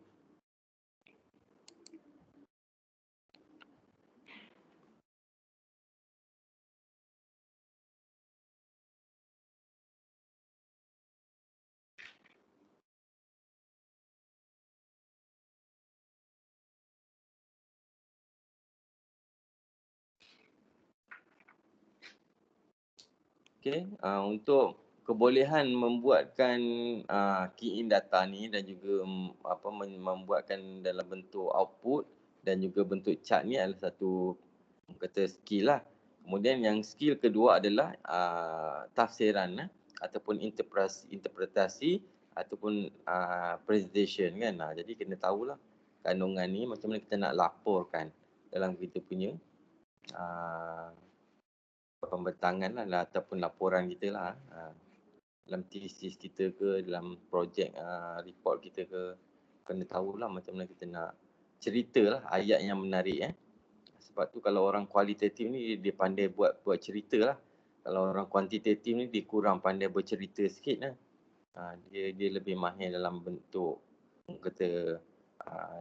Okey, untuk kebolehan membuatkan key in data ni dan juga membuatkan dalam bentuk output dan juga bentuk chart ni adalah satu kata skill lah. Kemudian yang skill kedua adalah tafsiran ataupun interpretasi ataupun presentation kan. Jadi kena tahulah kandungan ni macam mana kita nak laporkan dalam kita punya pembentangan lah ataupun laporan kita lah. Dalam thesis kita ke, dalam projek report kita ke, kena tahulah macam mana kita nak cerita lah ayat yang menarik. Sebab tu kalau orang kualitatif ni dia pandai buat cerita lah. Kalau orang kuantitatif ni dia kurang pandai bercerita sikit lah. Dia lebih mahir dalam bentuk kata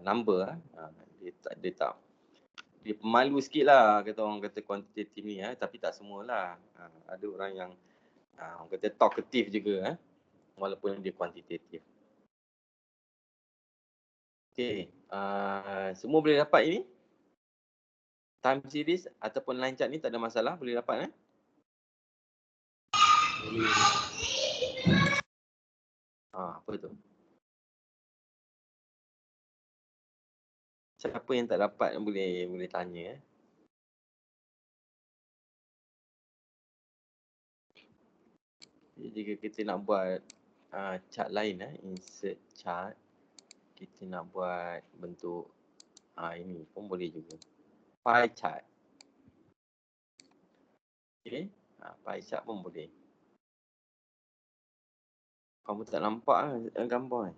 number lah. Dia pemalu sikit lah kata orang kata kuantitatif ni tapi tak semualah. Ada orang yang orang kata talkative juga walaupun dia kuantitatif. Okey, semua boleh dapat ini? Time series ataupun line chart ni tak ada masalah, boleh dapat apa tu? Siapa yang tak dapat boleh tanya. Jadi jika kita nak buat chart lain insert chart, kita nak buat bentuk ini pun boleh juga. Pie chart. Okey, pie chart pun boleh. Kamu tak nampak gambar ni?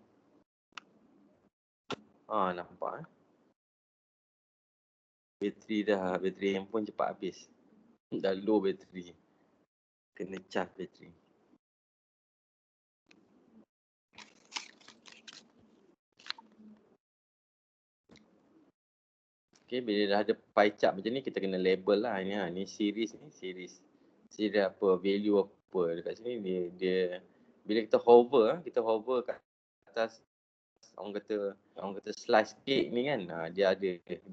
Nampak Bateri handphone cepat habis. Dah low bateri. Kena charge bateri. Okay, bila dah ada pie chart macam ni, kita kena label lah. Ni series ni. Series apa, value apa. Dekat sini dia bila kita hover kat atas orang kata slice cake ni kan, dia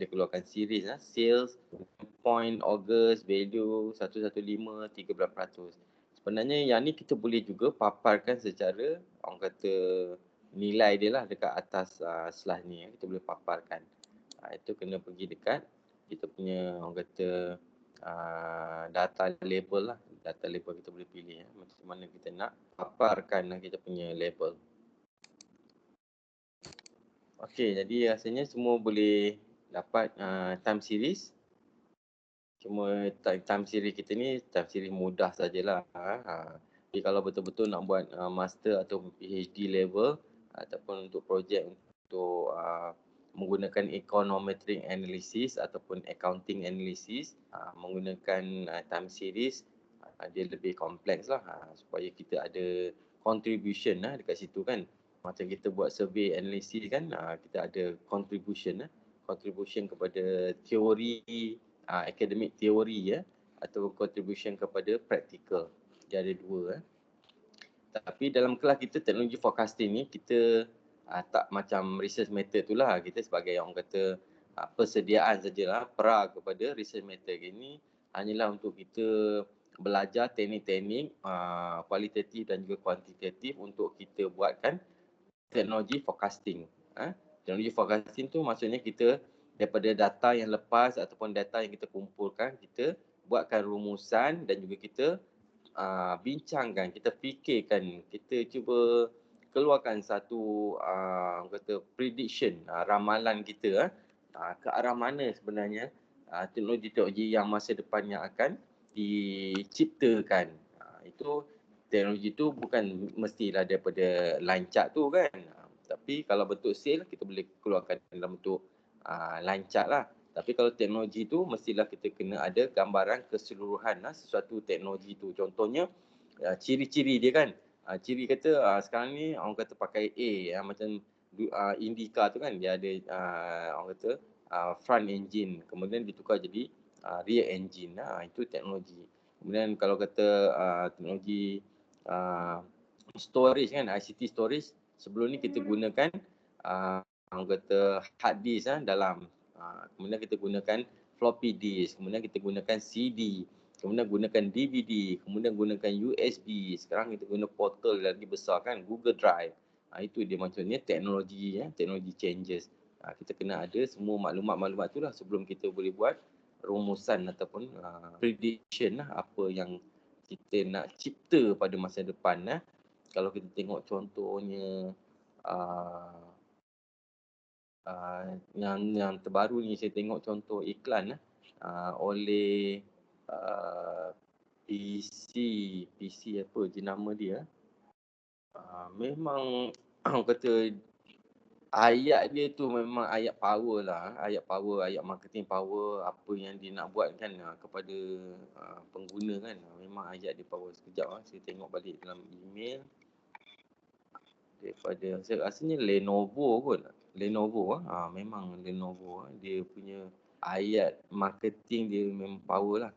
keluarkan series sales, point, August, value 115, 13%. Sebenarnya yang ni kita boleh juga paparkan secara orang kata nilai dia lah dekat atas slice ni. Kita boleh paparkan. Itu kena pergi dekat kita punya orang kata data label lah. Data label kita boleh pilih macam mana kita nak paparkan kita punya label. Okey, jadi rasanya semua boleh dapat time series. Cuma time series kita ni time series mudah sajalah. Jadi kalau betul-betul nak buat master atau PhD level ataupun untuk projek untuk menggunakan econometric analysis ataupun accounting analysis, menggunakan time series, dia lebih kompleks lah supaya kita ada contribution dekat situ kan. Macam kita buat survey analysis kan, kita ada contribution kepada teori, academic teori atau contribution kepada practical. Dia ada dua. Tapi dalam kelas kita teknologi forecasting ni kita tak macam research method tu lah. Kita sebagai orang kata persediaan sajalah, kepada research method ini hanyalah untuk kita belajar teknik-teknik kualitatif dan juga kuantitatif untuk kita buatkan teknologi forecasting. Teknologi forecasting tu maksudnya kita daripada data yang lepas ataupun data yang kita kumpulkan, kita buatkan rumusan dan juga kita bincangkan, kita fikirkan, kita cuba keluarkan satu kata prediction, ramalan kita ke arah mana sebenarnya teknologi-teknologi yang masa depannya akan diciptakan. Itu teknologi tu bukan mestilah daripada line chart tu kan. Tapi kalau bentuk sale kita boleh keluarkan dalam bentuk line chart lah. Tapi kalau teknologi tu mestilah kita kena ada gambaran keseluruhan sesuatu teknologi tu. Contohnya ciri-ciri dia kan. Ciri kata sekarang ni orang kata pakai A macam Indica tu kan, dia ada orang kata front engine, kemudian ditukar jadi rear engine. Itu teknologi. Kemudian kalau kata teknologi storage kan, ICT storage, sebelum ni kita gunakan orang kata hard disk dalam. Kemudian kita gunakan floppy disk, kemudian kita gunakan CD. kemudian gunakan DVD, kemudian gunakan USB, sekarang kita guna portal lagi besar kan, Google Drive. Itu dia maksudnya teknologi teknologi changes. Kita kena ada semua maklumat-maklumat tu lah sebelum kita boleh buat rumusan ataupun prediction lah apa yang kita nak cipta pada masa depan. Kalau kita tengok contohnya yang terbaru ni, saya tengok contoh iklan oleh PC apa jenama dia. Memang orang kata ayat dia tu memang ayat power lah, ayat power, ayat marketing power, apa yang dia nak buat kan kepada pengguna kan. Memang ayat dia power. Sekejap saya tengok balik dalam email daripada, saya rasanya Lenovo kot. Lenovo memang Lenovo dia punya ayat marketing dia memang power lah.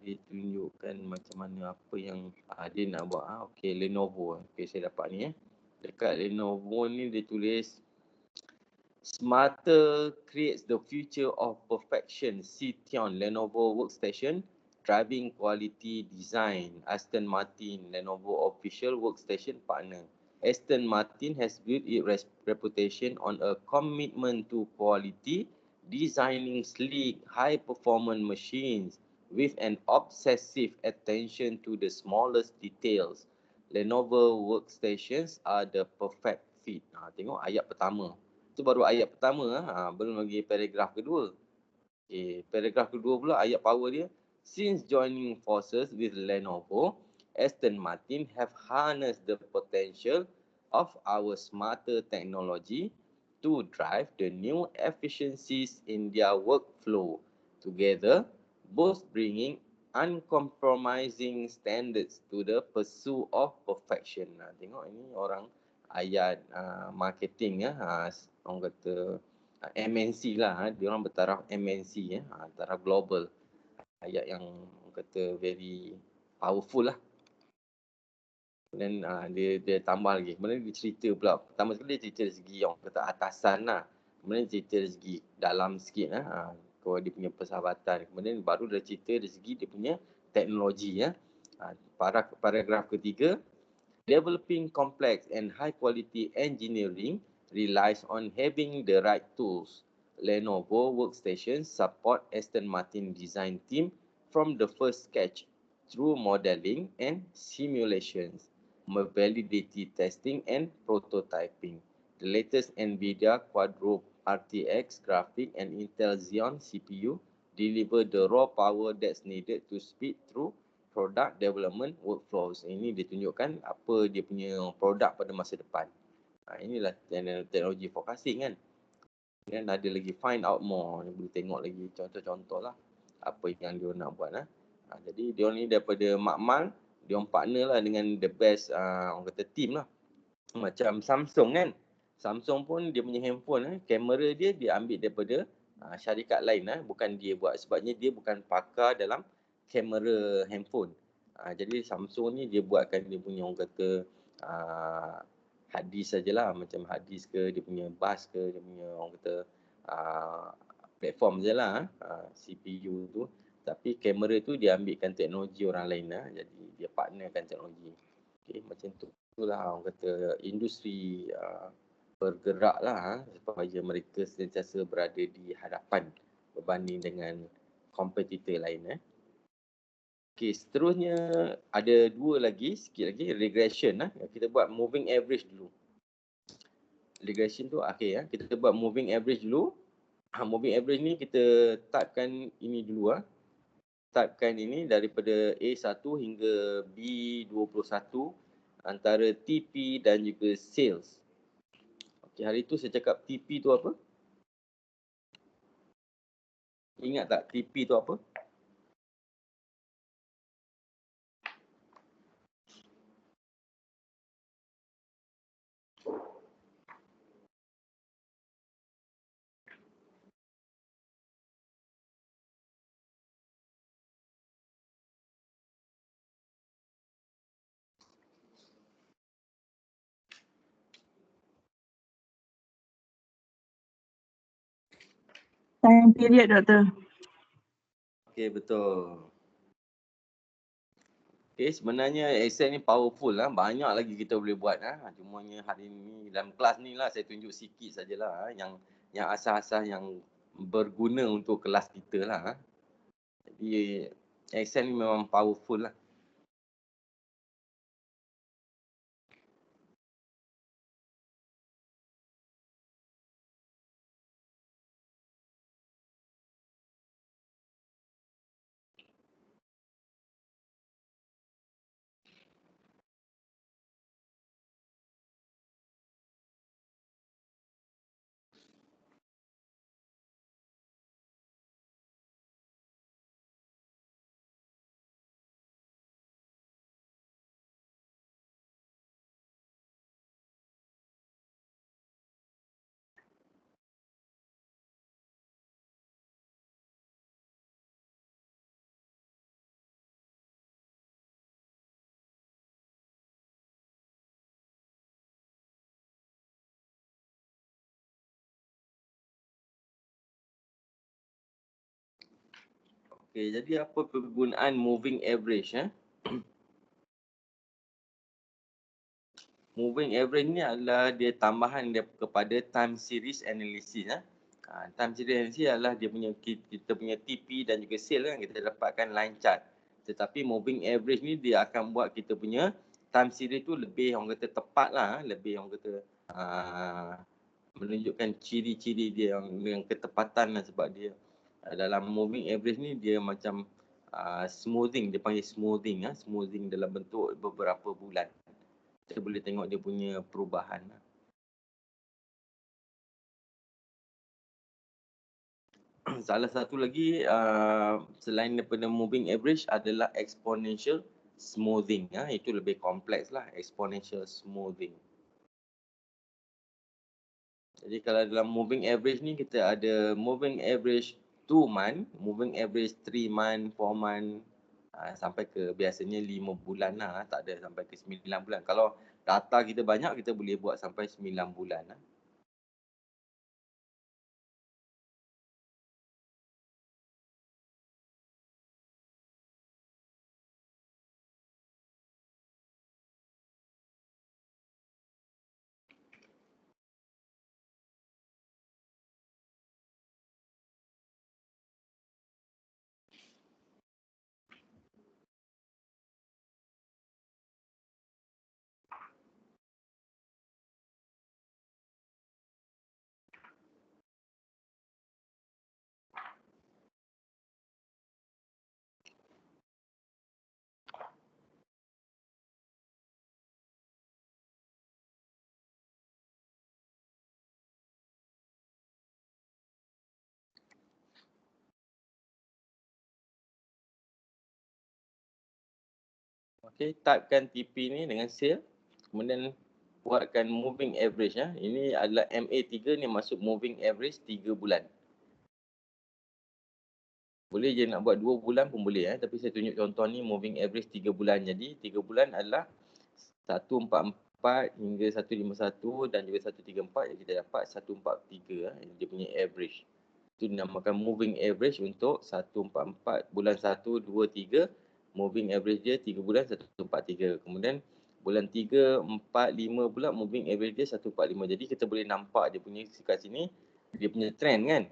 Dia tunjukkan macam mana apa yang dia nak buat. Okey, Lenovo. Okey, saya dapat ni dekat Lenovo ni dia tulis smarter creates the future of perfection. Citizen Lenovo workstation driving quality design. Aston Martin Lenovo official workstation partner. Aston Martin has built its reputation on a commitment to quality, designing sleek, high-performance machines with an obsessive attention to the smallest details. Lenovo workstations are the perfect fit. Tengok ayat pertama. Itu baru ayat pertama. Belum lagi paragraf kedua. Paragraf kedua pula ayat power dia. Since joining forces with Lenovo, Aston Martin have harnessed the potential of our smarter technology to drive the new efficiencies in their workflow. Together, both bringing uncompromising standards to the pursuit of perfection. Tengok ini orang ayat marketing orang kata MNC lah, dia orang bertaraf MNC taraf global. Ayat yang orang kata very powerful lah. Dan dia tambah lagi. Kemudian dia cerita pula. Pertama sekali dia cerita dari segi orang kata atasan lah. Kemudian dia cerita dari segi dalam sikit kalau dia punya persahabatan. Kemudian baru dia cerita dari segi dia punya teknologi paragraf ketiga, developing complex and high quality engineering relies on having the right tools. Lenovo workstations support Aston Martin design team from the first sketch through modeling and simulations, validity testing and prototyping. The latest NVIDIA Quadro RTX graphic and Intel Xeon CPU deliver the raw power that's needed to speed through product development workflows. Ini ditunjukkan apa dia punya produk pada masa depan. Inilah teknologi forecasting kan. Dan ada lagi find out more. Boleh tengok lagi contoh-contoh lah apa yang dia nak buat. Jadi dia ni daripada Makmal, dia orang partner lah dengan the best orang kata team lah. Macam Samsung kan. Samsung pun dia punya handphone kamera dia ambil daripada syarikat lain bukan dia buat, sebabnya dia bukan pakar dalam kamera handphone. Jadi Samsung ni dia buatkan dia punya orang kata hard disk sajalah, macam hard disk ke, dia punya bus ke, dia punya orang kata platform sajalah CPU tu. Tapi kamera tu dia ambilkan teknologi orang lain jadi dia partnerkan teknologi. Okey, macam tu. Itulah orang kata industri bergerak lah supaya mereka sentiasa berada di hadapan berbanding dengan kompetitor lain. Okey, seterusnya ada sikit lagi regression Kita buat moving average dulu. Regression tu akhir kita buat moving average dulu. Moving average ni kita typekan ini dulu Typekan ini daripada A1 hingga B21 antara TP dan juga sales. Okey, hari tu saya cakap TP tu apa? Ingat tak TP tu apa? Time period, Doktor. Okey, betul. Okay, sebenarnya Excel ni powerful lah. Banyak lagi kita boleh buat lah. Cumanya hari ni dalam kelas ni lah saya tunjuk sikit sajalah yang asas-asas yang berguna untuk kelas kita lah. Jadi Excel ni memang powerful lah. Okay, jadi apa kegunaan moving average? Moving average ni adalah dia tambahan dia kepada time series analysis. Time series analysis adalah dia punya kita punya TP dan juga sale kan, kita dapatkan line chart. Tetapi moving average ni dia akan buat kita punya time series tu lebih orang kata tepat lah, lebih orang kata menunjukkan ciri-ciri dia yang ketepatan lah, sebab dia dalam moving average ni dia macam smoothing, dia panggil smoothing smoothing dalam bentuk beberapa bulan. Kita boleh tengok dia punya perubahan. Salah satu lagi selain daripada moving average adalah exponential smoothing. Itu lebih kompleks lah, exponential smoothing. Jadi kalau dalam moving average ni kita ada moving average 2 month, moving average 3 month, 4 month, sampai ke biasanya 5 bulan lah, tak ada sampai ke 9 bulan. Kalau data kita banyak, kita boleh buat sampai 9 bulan lah. Okay, typekan TP ni dengan sale, kemudian buatkan moving average. Ini adalah MA3 ni masuk moving average 3 bulan. Boleh je nak buat 2 bulan pun boleh, tapi saya tunjuk contoh ni moving average 3 bulan. Jadi 3 bulan adalah 144 hingga 151 dan juga 134, jadi kita dapat 143 dia punya average. Itu dinamakan moving average untuk 144 bulan 1, 2, 3. Moving average dia 3 bulan 143. Kemudian bulan 3, 4, 5 pula moving average dia 145. Jadi kita boleh nampak dia punya kat sini dia punya trend kan.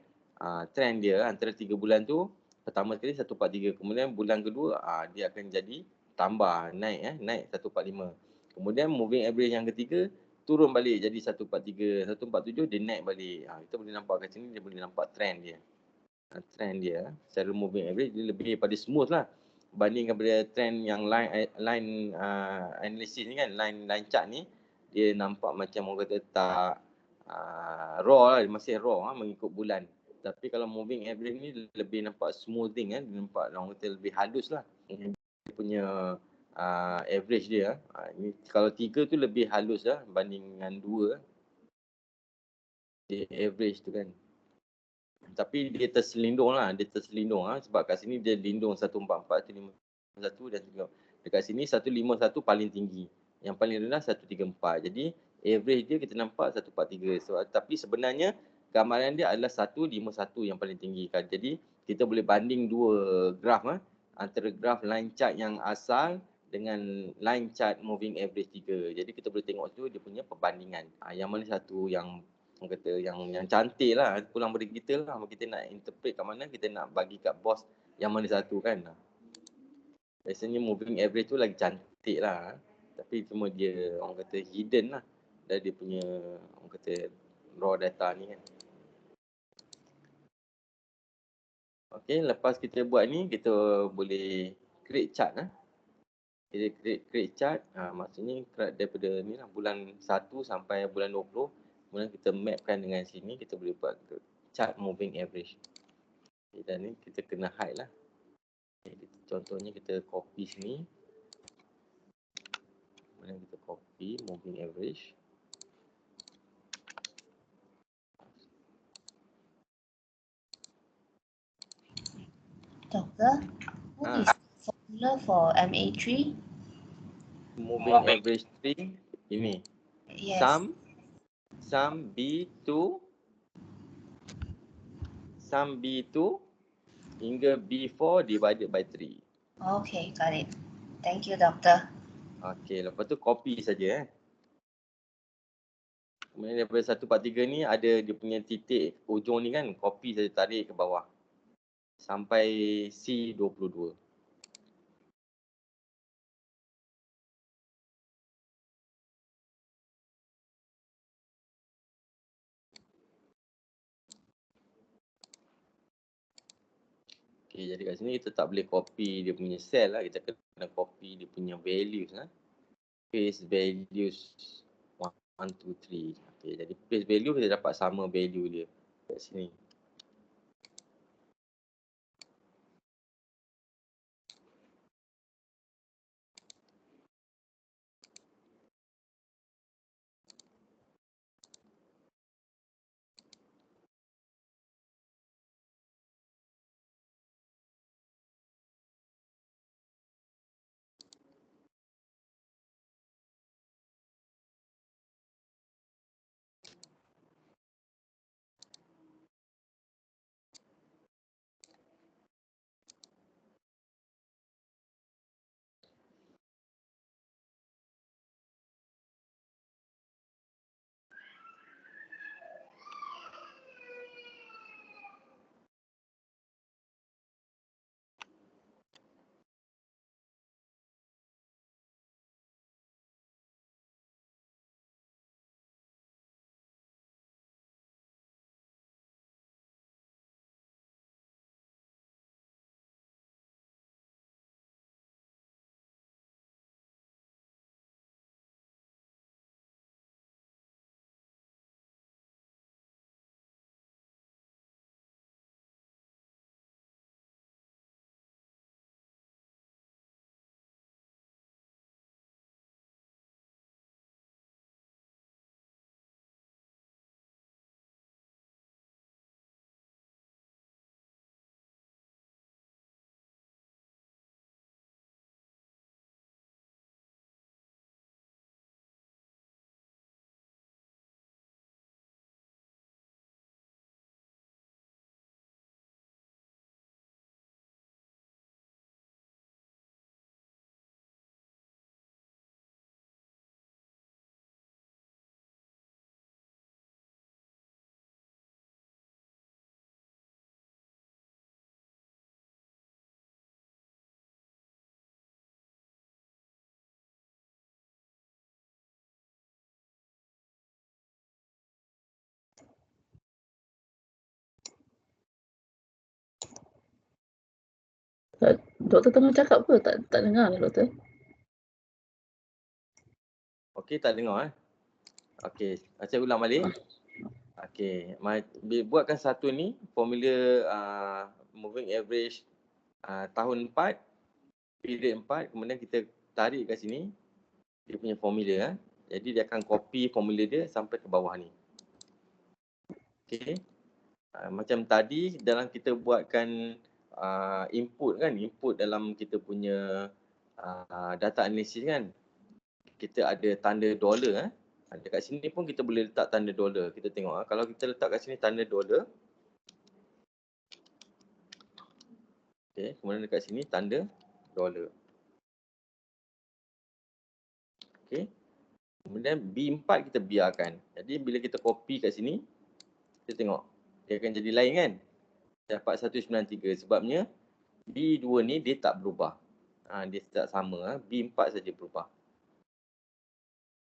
Trend dia antara 3 bulan tu pertama sekali 143. Kemudian bulan kedua dia akan jadi tambah, naik naik 145. Kemudian moving average yang ketiga turun balik jadi 143, 147 dia naik balik. Kita boleh nampak kat sini, dia boleh nampak trend dia. Trend dia secara moving average dia lebih pada smooth lah bandingkan pada trend yang line analysis ni kan, line chart ni dia nampak macam orang kata tak raw lah, dia masih raw mengikut bulan. Tapi kalau moving average ni lebih nampak smoothing dia nampak orang kata lebih halus lah. Dia punya average dia. Ni kalau 3 tu lebih halus lah banding dengan 2. Dia average tu kan. Tapi dia terselindung sebab kat sini dia lindung 144, 151 dan juga dekat sini 151 paling tinggi. Yang paling rendah 134. Jadi average dia kita nampak 143. Tapi sebenarnya gambaran dia adalah 151 yang paling tinggi kan. Jadi kita boleh banding dua graf antara graf line chart yang asal dengan line chart moving average 3. Jadi kita boleh tengok tu dia punya perbandingan. Yang mana satu yang orang kata yang cantik lah, pulang pada kita lah. Kita nak interpret kat mana, kita nak bagi kat bos yang mana satu kan. Biasanya moving average tu lagi cantik lah. Tapi cuma dia orang kata hidden lah. Dan dia punya orang kata raw data ni kan. Okay, lepas kita buat ni, kita boleh create chart lah. Kita create chart, maksudnya daripada ni lah, bulan 1 sampai bulan 20. Kemudian kita mapkan dengan sini, kita boleh buat chart moving average. Okay, dan ni kita kena hide lah. Okay, contohnya kita copy sini. Kemudian kita copy moving average. Doctor, what is the formula for MA3? Moving average 3, ini. Yes. Sum B2 hingga B4 divided by 3. Okay, got it. Thank you, Doctor. Okay, lepas tu copy saja. Kemudian daripada 143 ni ada dia punya titik ujung ni kan, copy saja, tarik ke bawah. Sampai C22. Okay, jadi kat sini kita tak boleh copy dia punya cell lah. Kita kena copy dia punya values lah. Paste values 1, 2, 3. Okay, jadi paste value kita dapat sama value dia kat sini. Doktor tengah cakap ke? Tak dengar ni doktor. Okey, tak dengar Okey, saya ulang balik. Okey, buatkan satu ni formula moving average tahun 4, period 4, kemudian kita tarik kat sini dia punya formula. Jadi dia akan copy formula dia sampai ke bawah ni. Okey. Macam tadi dalam kita buatkan input kan, input dalam kita punya data analysis kan. Kita ada tanda dollar dekat sini pun kita boleh letak tanda dollar. Kita tengok kalau kita letak kat sini tanda dollar. Okey, kemudian dekat sini tanda dollar. Kemudian B4 kita biarkan. Jadi bila kita copy kat sini, kita tengok. Dia akan jadi lain kan. Dapat 193 sebabnya B2 ni dia tak berubah. Dia tak sama. B4 saja berubah.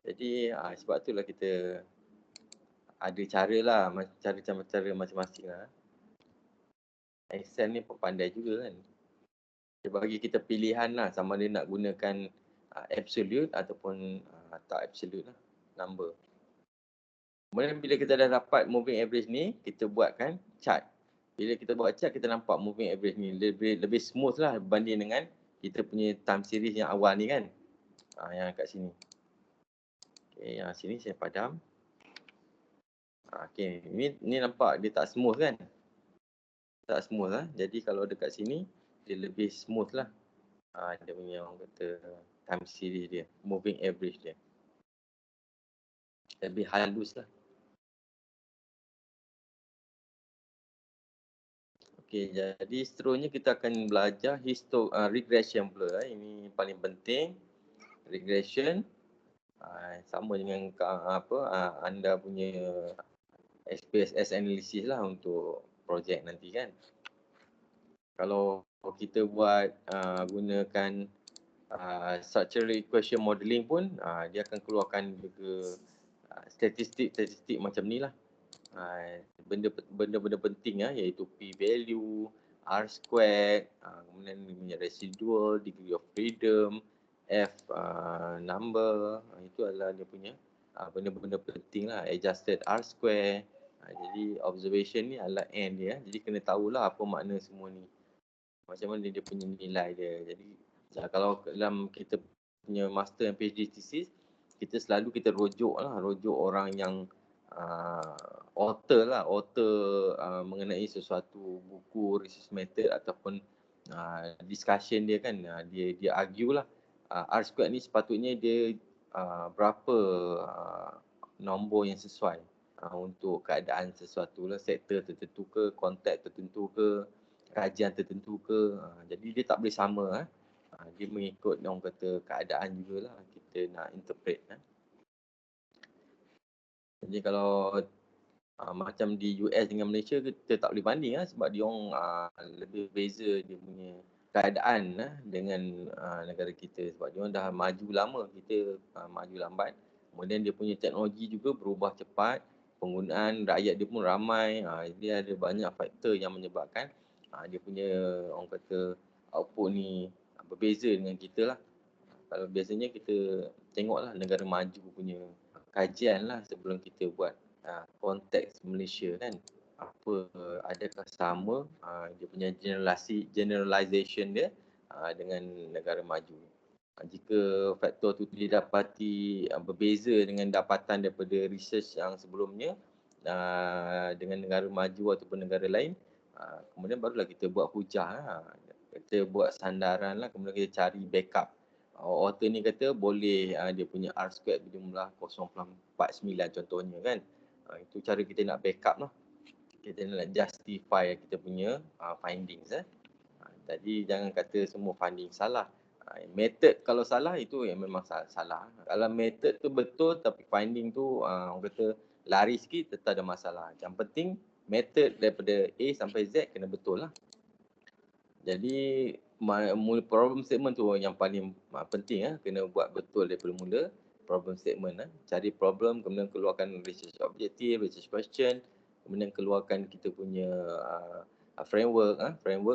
Jadi sebab itulah kita ada cara lah. Cara masing-masing lah. Excel ni pandai juga kan. Dia bagi kita pilihan lah. Sama dia nak gunakan absolute ataupun tak absolute lah. Number. Kemudian bila kita dah dapat moving average ni, kita buatkan chart. Bila kita buat chart, kita nampak moving average ni lebih smooth lah berbanding dengan kita punya time series yang awal ni kan. Yang kat sini. Okay, yang sini saya padam. Okay, ni nampak dia tak smooth kan. Tak smooth lah. Jadi kalau dekat sini, dia lebih smooth lah. Dia punya orang kata time series dia. Moving average dia. Lebih halus lah. Okey, jadi seterusnya kita akan belajar regression pula. Ini paling penting. Regression sama dengan anda punya SPSS analysis lah untuk projek nanti kan. Kalau kita buat gunakan structural equation modeling pun dia akan keluarkan juga statistik macam ni lah. Benda-benda penting iaitu p-value, r-squared, kemudian punya residual, degree of freedom, f number, itu adalah dia punya benda-benda penting lah. Adjusted r-squared, jadi observation ni adalah n dia, jadi kena tahulah apa makna semua ni, macam mana dia punya nilai dia. Jadi kalau dalam kita punya master and PhD thesis, kita selalu rujuk orang yang author mengenai sesuatu buku, research method ataupun discussion dia kan. Dia argue lah R-squared ni sepatutnya dia berapa nombor yang sesuai untuk keadaan sesuatu lah, sektor tertentu ke, konteks tertentu ke, kajian tertentu ke. Jadi dia tak boleh sama. Dia mengikut orang kata keadaan jugalah kita nak interpret. Jadi kalau macam di US dengan Malaysia, kita tak boleh banding sebab dia orang lebih beza dia punya keadaan dengan negara kita, sebab dia orang dah maju lama, kita maju lambat. Kemudian dia punya teknologi juga berubah cepat, penggunaan rakyat dia pun ramai. Dia ada banyak faktor yang menyebabkan dia punya orang kata output ni berbeza dengan kita lah. Kalau biasanya kita tengoklah negara maju punya kajian lah sebelum kita buat konteks Malaysia kan, adakah sama dia punya generalization dia dengan negara maju. Jika faktor tu didapati berbeza dengan dapatan daripada research yang sebelumnya dengan negara maju ataupun negara lain, kemudian barulah kita buat hujah, kita buat sandaran lah, kemudian kita cari backup. Author ni kata boleh dia punya R-squared berjumlah 0.49 contohnya kan. Itu cara kita nak backup lah. Kita nak justify kita punya findings. Jadi jangan kata semua finding salah. Method kalau salah itu yang memang salah. Kalau method tu betul tapi finding tu orang kata lari sikit, tetap ada masalah. Yang penting method daripada A sampai Z kena betul lah. Jadi problem statement tu yang paling penting kena buat betul daripada mula. Problem statement cari problem, kemudian keluarkan research objective, research question, kemudian keluarkan kita punya framework,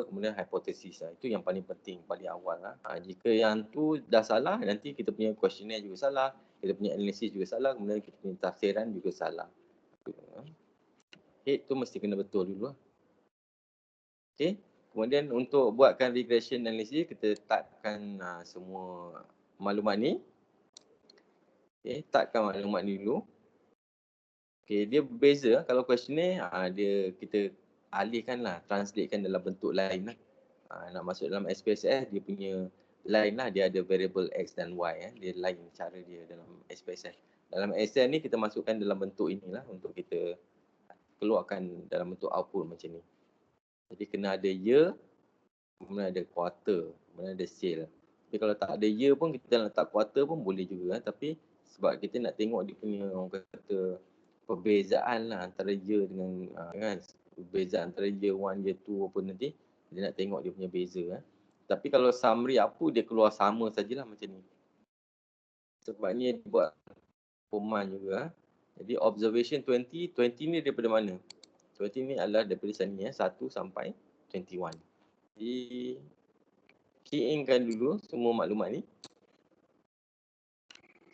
kemudian hypothesis. Itu yang paling penting, paling awal. Jika yang tu dah salah, nanti kita punya questionnaire juga salah, kita punya analysis juga salah, kemudian kita punya tafsiran juga salah. Head tu mesti kena betul dulu. Okay. Kemudian untuk buatkan regression analysis, kita typekan semua maklumat ni. Okay, typekan maklumat ni dulu. Okay, dia berbeza. Kalau questionnaire, kita alihkan lah, translatekan dalam bentuk lain lah. Nak masuk dalam SPSS, dia punya lain lah. Dia ada variable X dan Y. Dia lain cara dia dalam SPSS. Dalam Excel ni, kita masukkan dalam bentuk inilah untuk kita keluarkan dalam bentuk output macam ni. Jadi kena ada year, kemudian ada quarter, kemudian ada sale. Tapi kalau tak ada year pun, kita letak quarter pun boleh juga. Tapi Sebab kita nak tengok dia punya orang kata perbezaan lah antara year dengan kan, perbezaan antara year 1, year 2 apa nanti kita nak tengok dia punya beza. Tapi kalau summary apa dia keluar sama sajalah macam ni. Sebabnya dia buat perumahan juga. Jadi observation 20 ni daripada mana? 20 ni adalah daripada sini 1 sampai 21. Jadi key in kan dulu semua maklumat ni.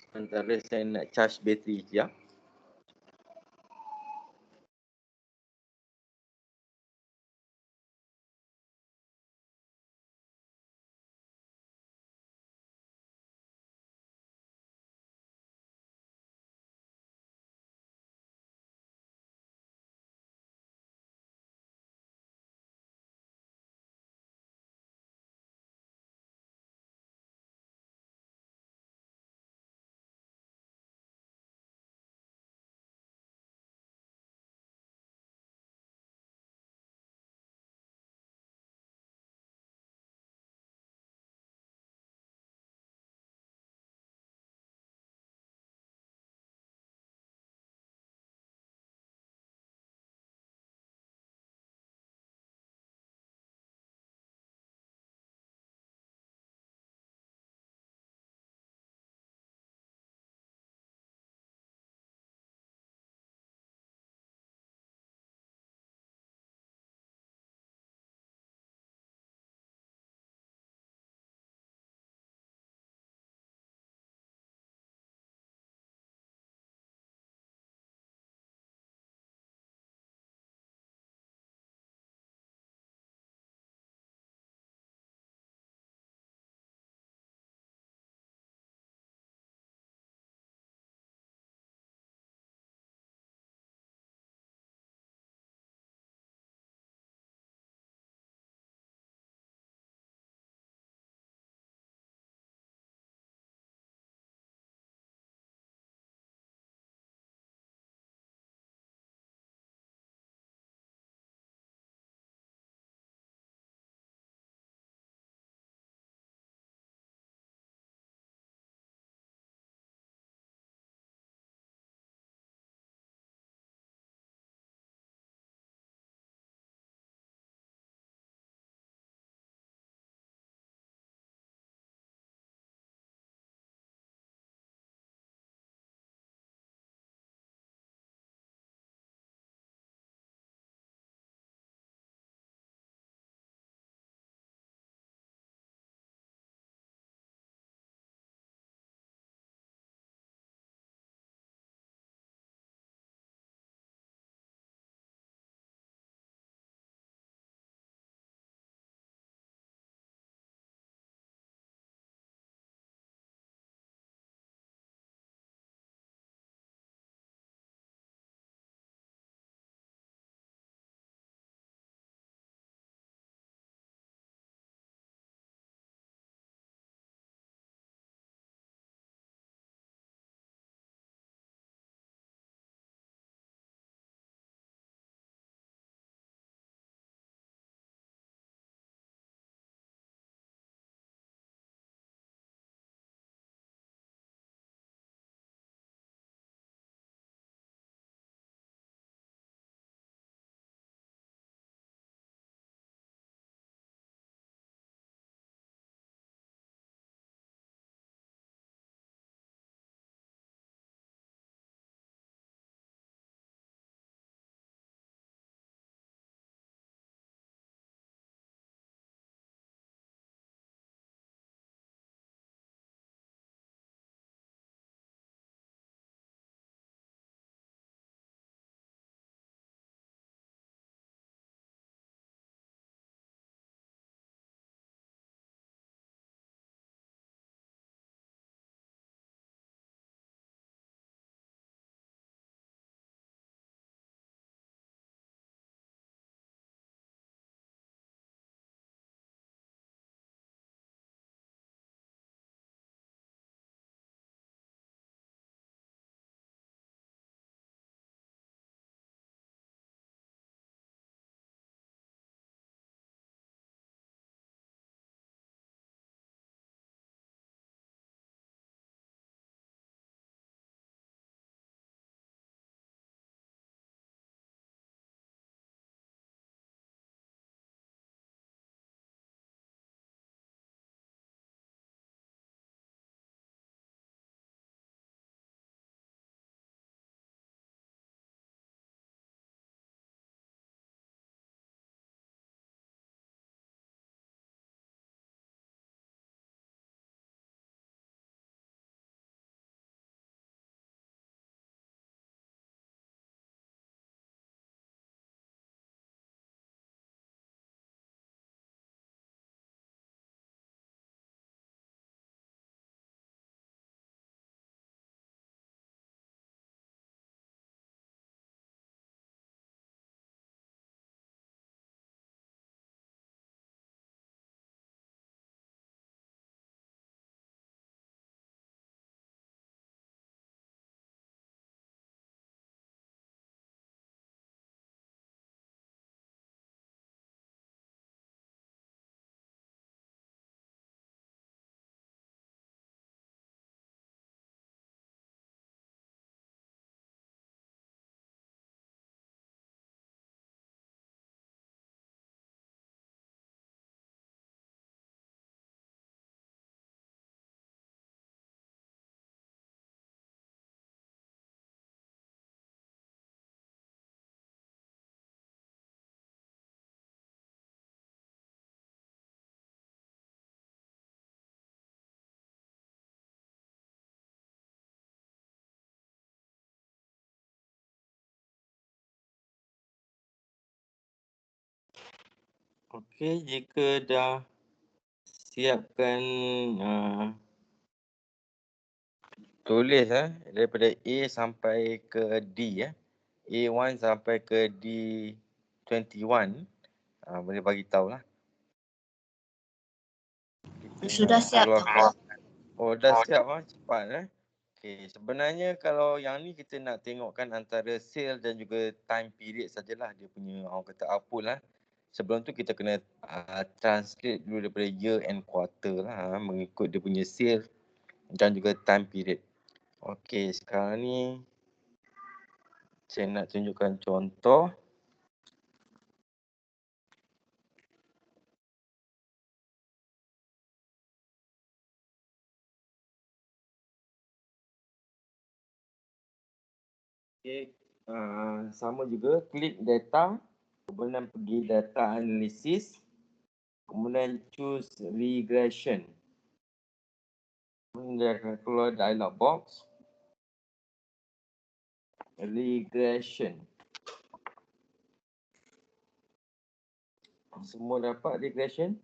Sementara saya nak charge bateri sekejap. Okey, jika dah siapkan tulis daripada A sampai ke D A1 sampai ke D21 boleh bagi tahulah. Sudah siap, Doktor. Oh, dah siap cepat Okey, sebenarnya kalau yang ni kita nak tengokkan antara sale dan juga time period sajalah dia punya orang kata output lah. Sebelum tu kita kena translate dulu daripada year and quarter lah mengikut dia punya sale dan juga time period. Okey, sekarang ni saya nak tunjukkan contoh. Okey, sama juga klik data, kemudian pergi data analysis, kemudian choose regression. Kemudian dia akan keluar dialog box. Regression. Semua dapat regression?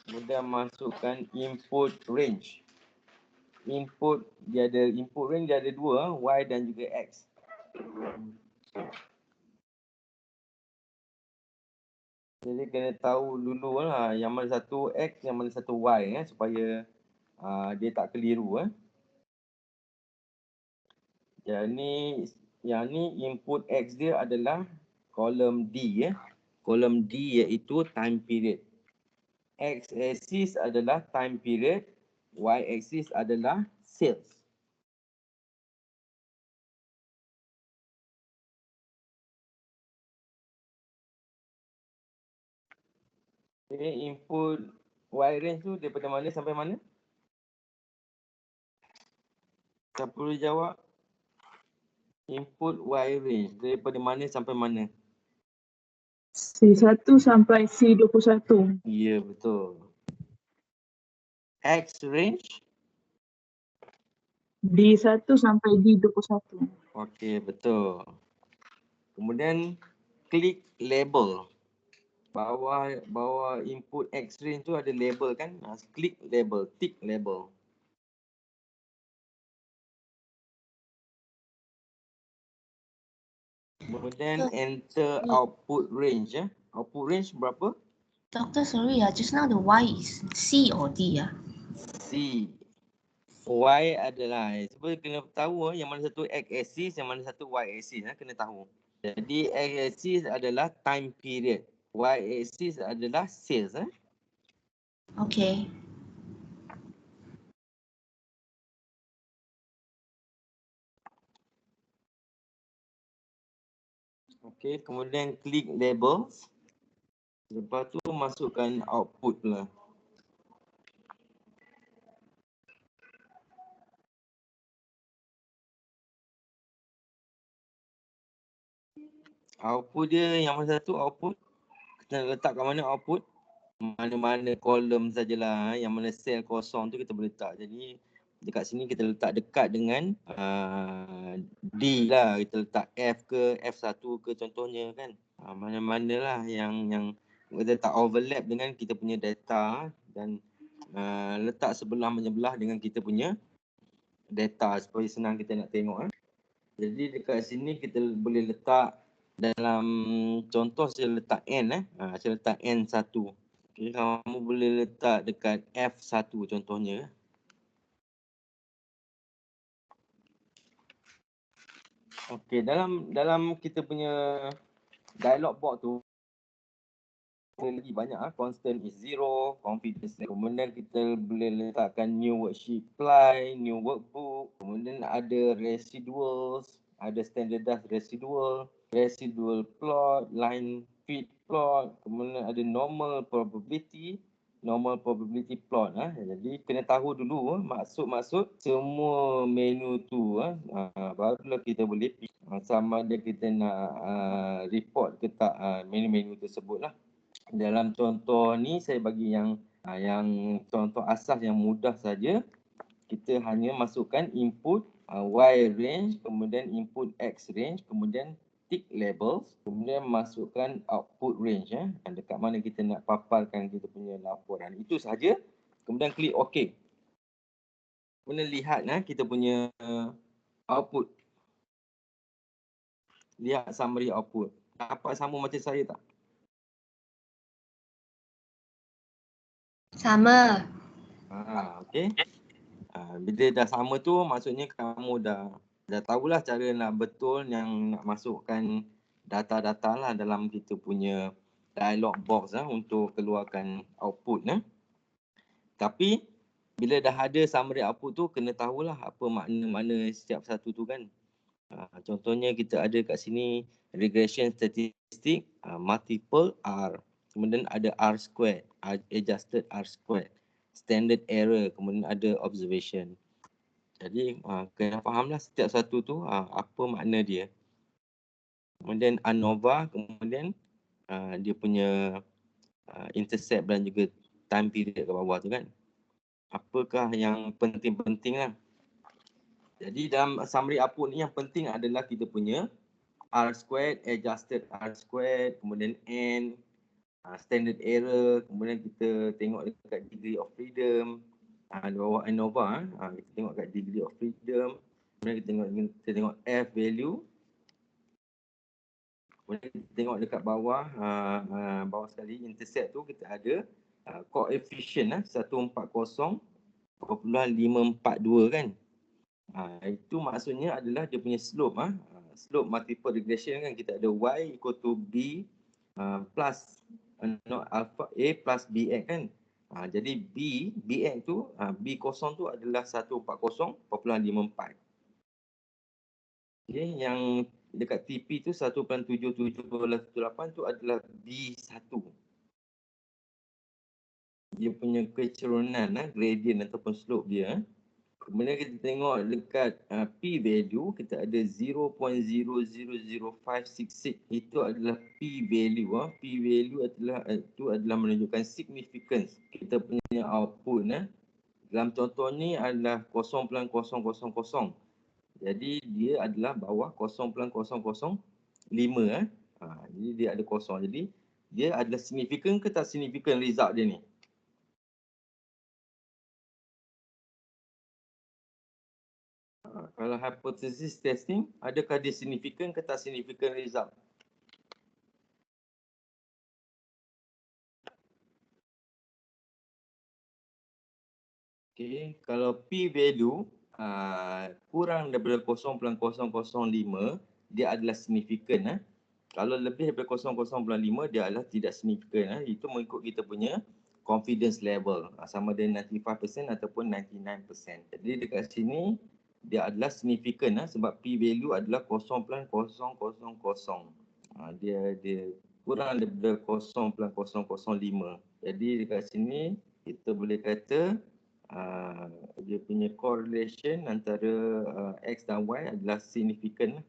Kemudian masukkan input range. Input range dia ada dua, Y dan juga X. Jadi kena tahu dulu lah yang mana satu X, yang mana satu Y supaya dia tak keliru Yang ni input X dia adalah kolom D Kolom D iaitu time period. X axis adalah time period, Y axis adalah sales. Jadi input Y range tu daripada mana sampai mana? Siapa boleh jawab? Input Y range daripada mana sampai mana? C1 sampai C21. Ya, betul. X range? D1 sampai D21. Okey, betul. Kemudian klik label. Bawah input X range tu ada label kan? Klik label, tick label. Kemudian enter output range Output range berapa? Doctor, sorry, just now the Y is C or D? C. Y adalah sebab kena tahu yang mana satu X axis, yang mana satu Y axis kena tahu. Jadi X axis adalah time period, Y axis adalah sales Okay. Okey, kemudian klik labels. Lepas tu masukkan output pula. Output dia yang mana satu output? Kita letak kat mana output? Mana-mana kolom sajalah. Yang mana sel kosong tu kita boleh letak. Jadi dekat sini kita letak dekat dengan D lah. Kita letak F ke F1 ke contohnya kan. Mana-mana lah yang kita tak overlap dengan kita punya data dan letak sebelah menyebelah dengan kita punya data supaya senang kita nak tengok Jadi dekat sini kita boleh letak dalam contoh saya letak N saya letak N1. Okay, kamu boleh letak dekat F1 contohnya. Okey, dalam kita punya dialog box tu lagi banyak constant is zero, confidence level. Kemudian kita boleh letakkan new worksheet apply, new workbook. Kemudian ada residuals, ada standardized residual, residual plot, line fit plot. Kemudian ada normal probability plot Jadi kena tahu dulu maksud semua menu tu barulah kita boleh sama ada kita nak report ke tak menu-menu tersebut lah. Dalam contoh ni saya bagi yang contoh asas yang mudah saja. Kita hanya masukkan input Y range, kemudian input X range, kemudian tick labels, kemudian masukkan output range dekat mana kita nak paparkan kita punya laporan. Itu sahaja. Kemudian klik OK. Kemudian lihat kita punya output. Lihat summary output. Dapat sama macam saya tak? Sama. Okey. Bila dah sama tu maksudnya kamu dah tahulah cara nak betul yang nak masukkan data-data lah dalam kita punya dialog box untuk keluarkan output. Tapi bila dah ada summary output tu kena tahulah apa makna-makna setiap satu tu kan. Contohnya kita ada kat sini regression statistic, multiple R, kemudian ada R squared, adjusted R squared, standard error, kemudian ada observation. Jadi kena fahamlah setiap satu tu apa makna dia. Kemudian ANOVA, kemudian dia punya intercept dan juga time period kat bawah tu kan. Apakah yang penting-penting lah. Jadi dalam summary output ni yang penting adalah kita punya R squared, adjusted R squared, kemudian N, standard error, kemudian kita tengok dekat degree of freedom. Di bawah ANOVA, kita tengok kat degree of freedom. Kemudian kita tengok F value. Kemudian kita tengok dekat bawah, bawah sekali intercept tu kita ada coefficient 140.542 kan. Itu maksudnya adalah dia punya slope. Slope multiple regression kan, kita ada Y equal to B plus alpha A plus BX kan. Jadi BX tu, B kosong tu adalah 140.54. Okay, yang dekat TP tu 1.7718 tu adalah B1. Dia punya kecerunan, gradient ataupun slope dia. Kemudian kita tengok dekat P value, kita ada 0.000566. Itu adalah P value. P value adalah menunjukkan significance kita punya output. Dalam contoh ni adalah 0.000. Jadi dia adalah bawah 0.005. Jadi dia ada kosong. Jadi dia adalah signifikan ke tak signifikan result dia ni? Kalau hypothesis testing, adakah dia signifikan ke tak signifikan result? Okay, kalau P value kurang daripada 0.005, dia adalah signifikan. Kalau lebih daripada 0.005, dia adalah tidak signifikan. Itu mengikut kita punya confidence level, sama dengan 95% ataupun 99%. Jadi dekat sini dia adalah signifikan sebab P value adalah 0.000. Dia kurang daripada 0.005. Jadi dekat sini kita boleh kata dia punya correlation antara X dan Y adalah signifikan.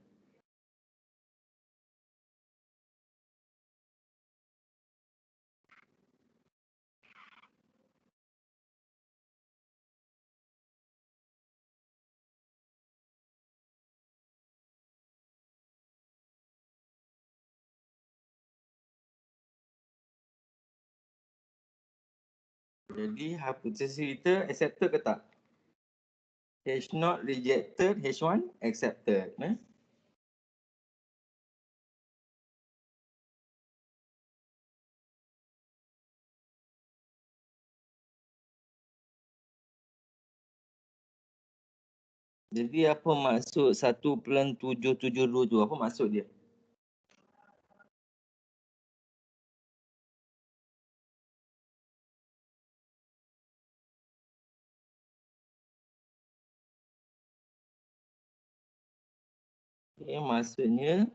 Jadi hypothesis kita accepted ke tak? H0 rejected, H1 accepted. Jadi apa maksud 1.772 tu? Apa maksud dia? Okay, maksudnya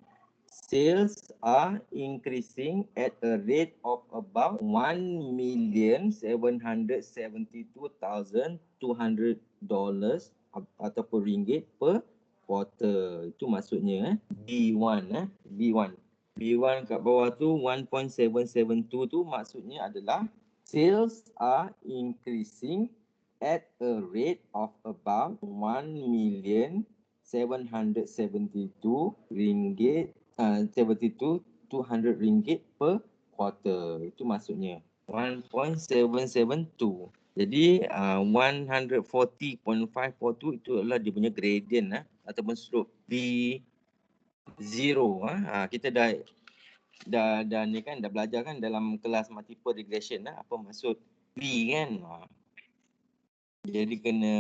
sales are increasing at a rate of about $1,772,200 ataupun ringgit per quarter. Itu maksudnya B1 B1 kat bawah tu 1.772 tu maksudnya adalah sales are increasing at a rate of about $1,772,200 ringgit, 200 ringgit per quarter. Itu maksudnya 1.772. Jadi 140.542 itu adalah dia punya gradient ataupun slope V0. Kita dah ni kan, dah belajar kan dalam kelas multiple regression apa maksud V kan. Jadi kena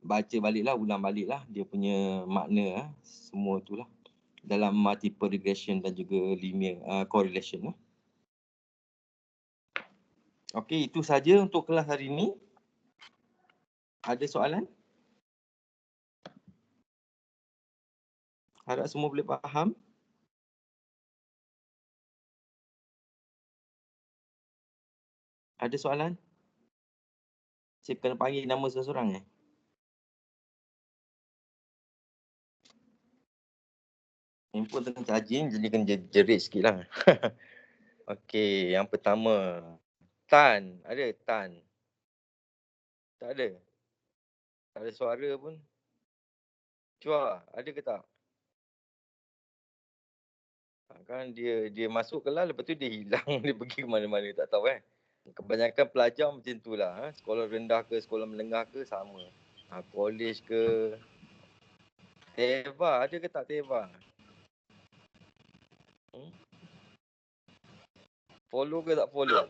baca baliklah, ulang baliklah dia punya makna semua itulah dalam multiple regression dan juga linear correlation. Okey, itu saja untuk kelas hari ini. Ada soalan? Harap semua boleh faham. Ada soalan? Saya kena panggil nama seseorang Handphone tengah charging, jadi kena jerit sikit lah. Okey, yang pertama. Tan. Ada Tan? Tak ada? Tak ada suara pun. Chua, ada ke tak? Kan dia masuk kelas, lepas tu dia hilang. Dia pergi ke mana-mana, tak tahu kan. Kebanyakan pelajar macam tu lah. Sekolah rendah ke, sekolah menengah ke, sama. College ke. Teva, ada ke tak Teva? Follow ke tak follow?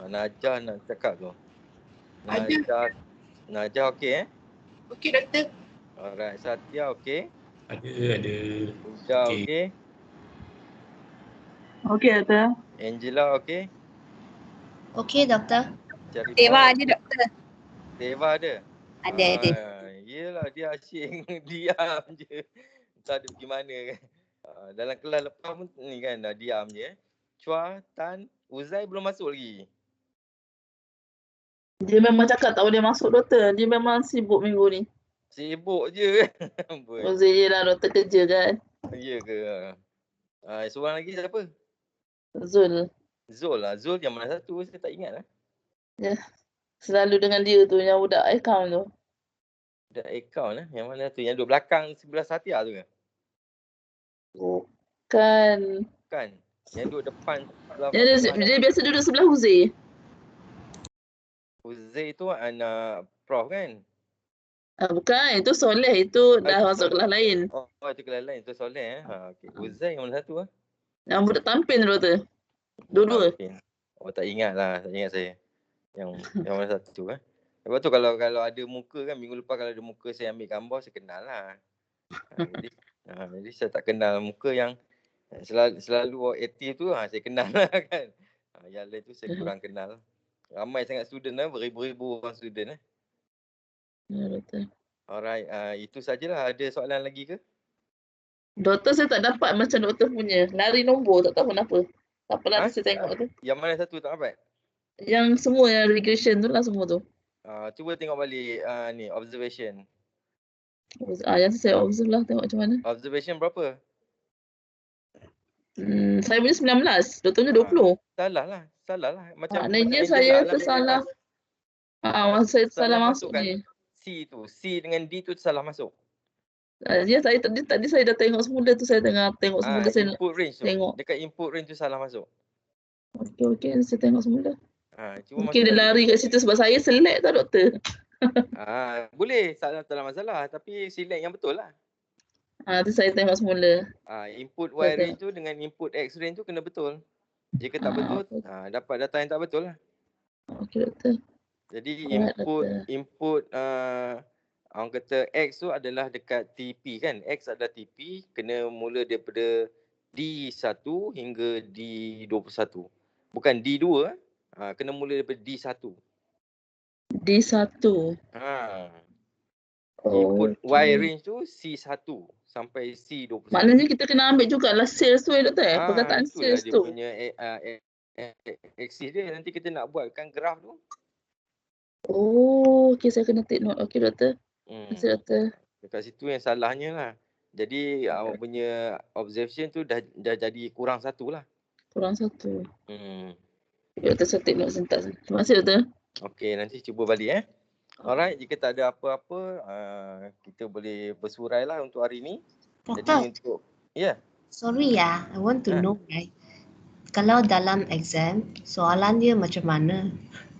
Najah nak cakap tu. Najah okey Okey doktor. Alright, Satya okey? Ada. Uja okey? Okey, doktor. Angela okey? Okay, doktor. Teva ada doktor. Teva ada? Ada. Yelah, dia asyik diam je. Tak ada pergi mana kan. Dalam kelas lepas pun ni kan dah diam je. Chua, Tan, Uzai belum masuk lagi. Dia memang cakap tak boleh masuk, doktor. Dia memang sibuk minggu ni. Sibuk je. Uzai je lah, doktor kerja kan. Ya ke? Seorang lagi siapa? Zul. Zul lah. Zul yang mana satu? Saya tak ingat lah. Selalu dengan dia tu, yang budak account tu. Budak account yang mana tu? Yang duduk belakang sebelah Satya tu ke? Bukan. Kan? Yang duduk depan. Dia biasa duduk sebelah Uzai. Uzai tu anak prof kan? Bukan, itu Soleh. Itu dah itu masuk kelas lain. Oh, itu kelas lain. Itu Soleh Okay. Uzai yang mana satu Yang budak tampin tu, doktor. Dua-dua. Oh, tak ingat lah. Tak ingat saya. Yang mana satu Lepas tu kalau ada muka kan, minggu lepas kalau ada muka saya ambil gambar, saya kenal lah. Jadi saya tak kenal muka yang selalu aktif tu, saya kenal lah kan. Yang lain tu saya kurang kenal. Ramai sangat student beribu-ribu orang student Ya, doktor. Alright, itu sajalah. Ada soalan lagi ke? Doktor saya tak dapat macam doktor punya. Lari nombor, tak tahu kenapa. Tak apalah, saya tengok tu. Yang mana satu tak dapat? Yang semua yang regression tu lah semua tu. Cuba tengok balik ni, observation. Yang saya observe lah, tengok macam mana. Observation berapa? Saya punya 19, doktornya 20. Salah lah. Maknanya saya tersalah. Saya salah masuk ni. C dengan D tu salah masuk. Ya, tadi saya dah tengok semula tu, saya tengok semula saya input range tu. tengok. Dekat input range tu salah masuk. Okey, saya tengok semula. Cuba mungkin dia lari kat situ sebab saya select tak, doktor? Boleh, tak ada masalah. Tapi select yang betul lah. Tu saya tengok semula. Input Y range tu dengan input X range tu kena betul. Jika tak betul, dapat data yang tak betul lah. Okey, doktor. Jadi input orang kata X tu adalah dekat TP kan. X adalah TP, kena mula daripada D1 hingga D21. Bukan D2, kena mula daripada D1. D1. Input Y range tu C1 sampai C21. Maknanya kita kena ambil jugalah sales tu, doktor. Perkataan sales tu. Itulah dia punya axis dia. Nanti kita nak buatkan graf tu. Okey, saya kena take note. Okey, doktor. Terima kasih, doktor. Dekat situ yang salahnya lah. Jadi awak punya observation tu dah jadi kurang satu lah. Kurang satu. Doktor, saya take note sebentar. Terima kasih, doktor. Okey, nanti cuba balik Alright, jika tak ada apa-apa, kita boleh bersurai lah untuk hari ni. Jadi Doktor, untuk, ya. sorry ya, I want to Ah. know, right? Kalau dalam exam, soalan dia macam mana?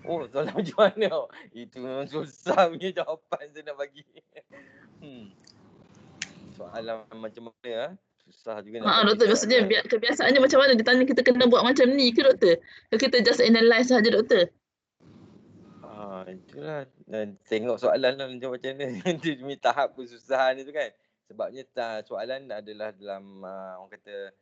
Oh, soalan macam mana? Itu memang susah punya jawapan saya nak bagi. Soalan macam mana? Susah juga nak bagi Doktor, maksudnya soalan. kebiasaannya macam mana? Dia tanya kita kena buat macam ni ke doktor? Ke kita just analyse saja doktor? Itulah. Dan tengok soalan lah macam mana. Dia punya tahap kesusahan itu kan. Sebabnya soalan adalah dalam orang kata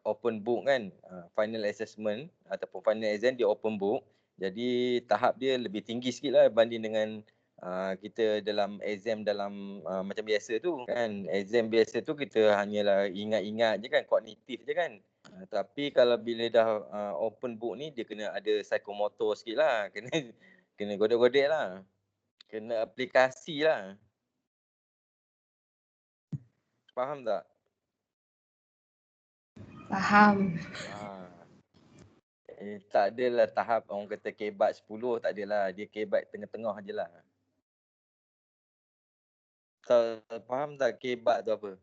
open book kan. Final assessment ataupun final exam dia open book. Jadi tahap dia lebih tinggi sikit lah banding dengan kita dalam exam dalam macam biasa tu kan. Exam biasa tu kita hanyalah ingat-ingat je kan, kognitif je kan. Tapi kalau bila dah open book ni dia kena ada psikomotor sikit lah. Kena godek-godek lah. Kena aplikasi lah. Faham tak? Faham. Tak adalah tahap orang kata kebat 10, tak adalah. Dia kebat tengah-tengah je lah. Faham tak kebat tu apa?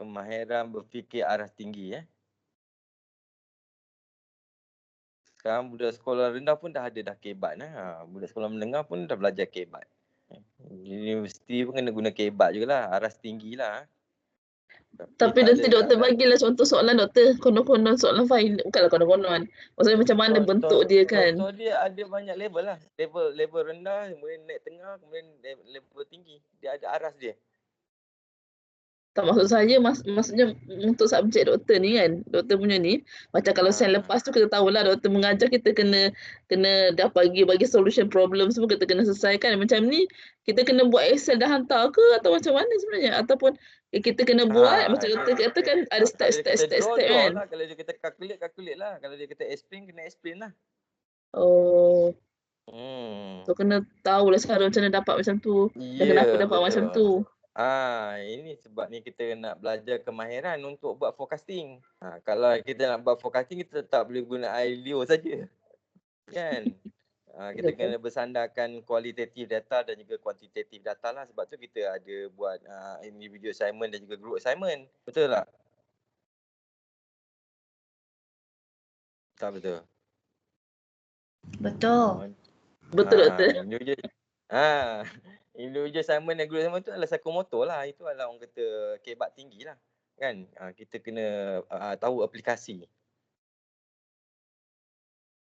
Kemahiran berfikir arah tinggi. Sekarang budak sekolah rendah pun dah ada dah kebat lah. Budak sekolah menengah pun dah belajar kebat. Universiti pun kena guna kebat jugalah. Aras tinggi lah. Tapi nanti doktor bagilah contoh soalan doktor. Konon-konon soalan final. Bukanlah konon-konon. Maksudnya macam mana bentuk dia kan. Contoh dia ada banyak level lah. Level rendah, kemudian naik tengah, kemudian level tinggi. Dia ada aras dia. Tak, maksud saya maksudnya untuk subjek doktor ni kan. Doktor punya ni. Macam kalau sen lepas tu kita tahulah doktor mengajar kita kena dah bagi solution problem semua kita kena selesaikan. Macam ni kita kena buat Excel dah hantar ke atau macam mana sebenarnya? Ataupun kita kena buat macam doktor kata kan ada step kan. Lah. Kalau dia kata calculate lah. Kalau dia kata explain, kena explain lah. Oh. So kena tahulah cara macam mana dapat macam tu. Dan kenapa dapat macam tu. Ini sebab ni kita nak belajar kemahiran untuk buat forecasting. Kalau kita nak buat forecasting, kita tak boleh guna ILO saja. Kan? Kita kena bersandarkan kualitatif data dan juga kuantitatif data lah. Sebab tu kita ada buat individual assignment dan juga group assignment. Betul tak? Tak betul? Betul. Betul doktor. Individual assignment dan group assignment tu adalah psikomotor lah. Itu adalah orang kata kebat tinggi lah. Kan? Kita kena tahu aplikasi.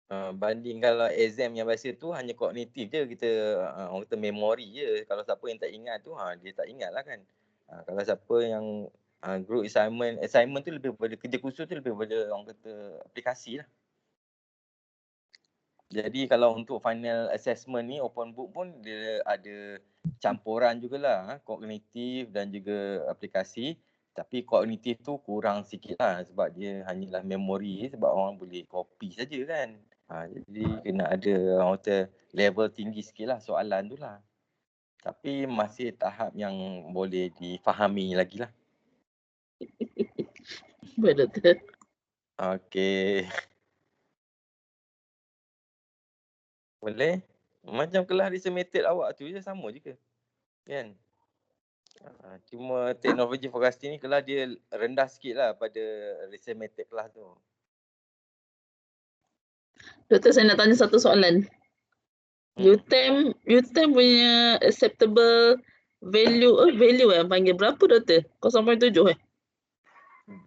Banding kalau exam yang biasa tu hanya kognitif je. Kita orang kata memori je. Kalau siapa yang tak ingat tu, dia tak ingat lah kan. Kalau siapa yang group assignment tu lebih pada kerja khusus tu lebih pada orang kata aplikasi lah. Jadi kalau untuk final assessment ni open book pun dia ada campuran jugalah kognitif dan juga aplikasi. Tapi kognitif tu kurang sikit lah sebab dia hanyalah memori sebab orang boleh copy saja kan. Jadi kena ada orang kata level tinggi sikit lah soalan tu lah. Tapi masih tahap yang boleh difahami lagi lah. Betul. Okey. Boleh? Macam kelas research method awak tu je sama je ke? Kan? Cuma teknologi forecasting ni kelas dia rendah sikit lah pada research method kelas tu. Doktor, saya nak tanya satu soalan. UTM punya acceptable value yang panggil berapa doktor? 0.7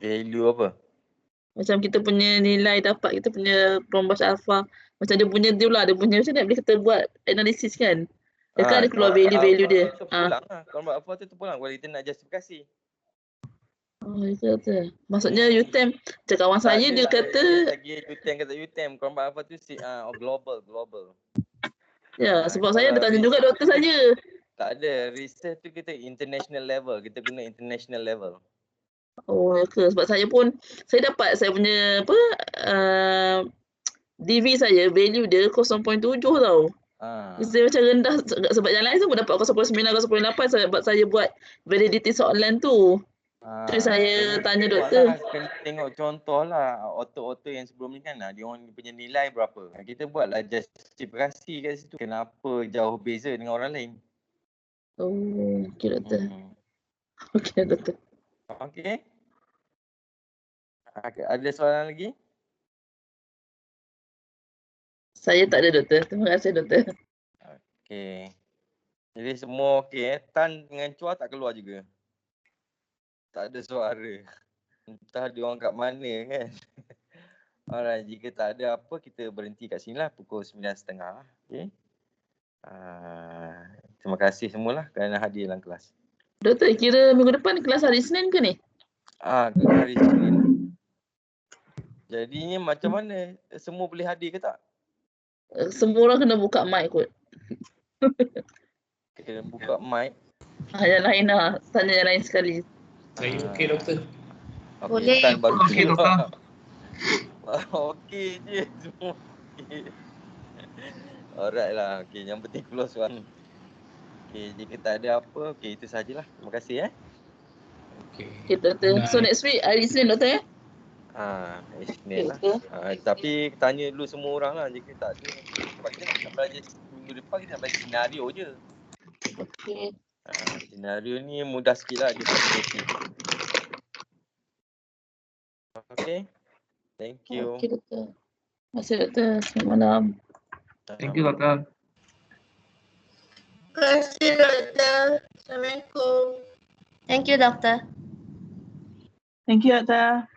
Value apa? Macam kita punya nilai dapat kita punya Chromebus Alpha. Macam dia punya dia punya macam mana boleh kita buat analisis kan? Dia kan ada keluar value dia. Terpulang lah. Chromebus Alpha tu terpulang kalau kita nak justifikasi. Itu. Maksudnya UTM, macam kawan saya dia kata UTM Chromebus Alpha tu global. Ya, sebab saya ada tanya juga doktor saya. Tak ada, research tu kita international level, kita guna international level. Oh, sebab saya dapat saya punya DV saya value dia 0.7 tau. Dia macam rendah sebab yang lain semua dapat 0.9, 0.8 sebab saya buat validity soalan tu. Terus saya kena tanya tengok doktor. lah, kena tengok contoh lah. Auto yang sebelum ni kan, dia orang punya nilai berapa. Kita buatlah justifikasi kat situ. Kenapa jauh beza dengan orang lain. Oh, okey doktor. Okey doktor. Okey. Ada soalan lagi? Saya tak ada doktor. Terima kasih doktor. Okey. Jadi semua okey Tan dengan Chua tak keluar juga. Tak ada suara. Entah dia orang kat mana kan. Alright, jika tak ada apa, kita berhenti kat sini lah pukul 9.30 lah. Okay. Terima kasih semualah kerana hadir dalam kelas. Doktor, kira minggu depan kelas hari Isnin ke ni? Hari Isnin lah. Jadinya macam mana? Semua boleh hadir ke tak? Semua orang kena buka mic kot. Kita buka mic. Yang lain lah. Tanya yang lain sekali. Saya okey doktor. Boleh. Tan baru Okey, doktor. Okey je semua. Okay. Alright lah. Okay, yang penting close one. Okay, jika tak ada apa, okay, itu sajalah. Terima kasih Okey. Okay doktor. So next week hari Isnin doktor ya? Isnin lah. Okey. Tapi tanya dulu semua orang lah jika tak ada. Sebab kita nak belajar minggu depan, kita nak belajar senario je. Okey. Senario ni mudah sikit lah. Dia positif. Okay. Thank you. Okey doktor. Terima kasih doktor. Selamat malam. Thank you doktor. Terima kasih doktor. Assalamualaikum. Thank you, doctor. Thank you, Doktor.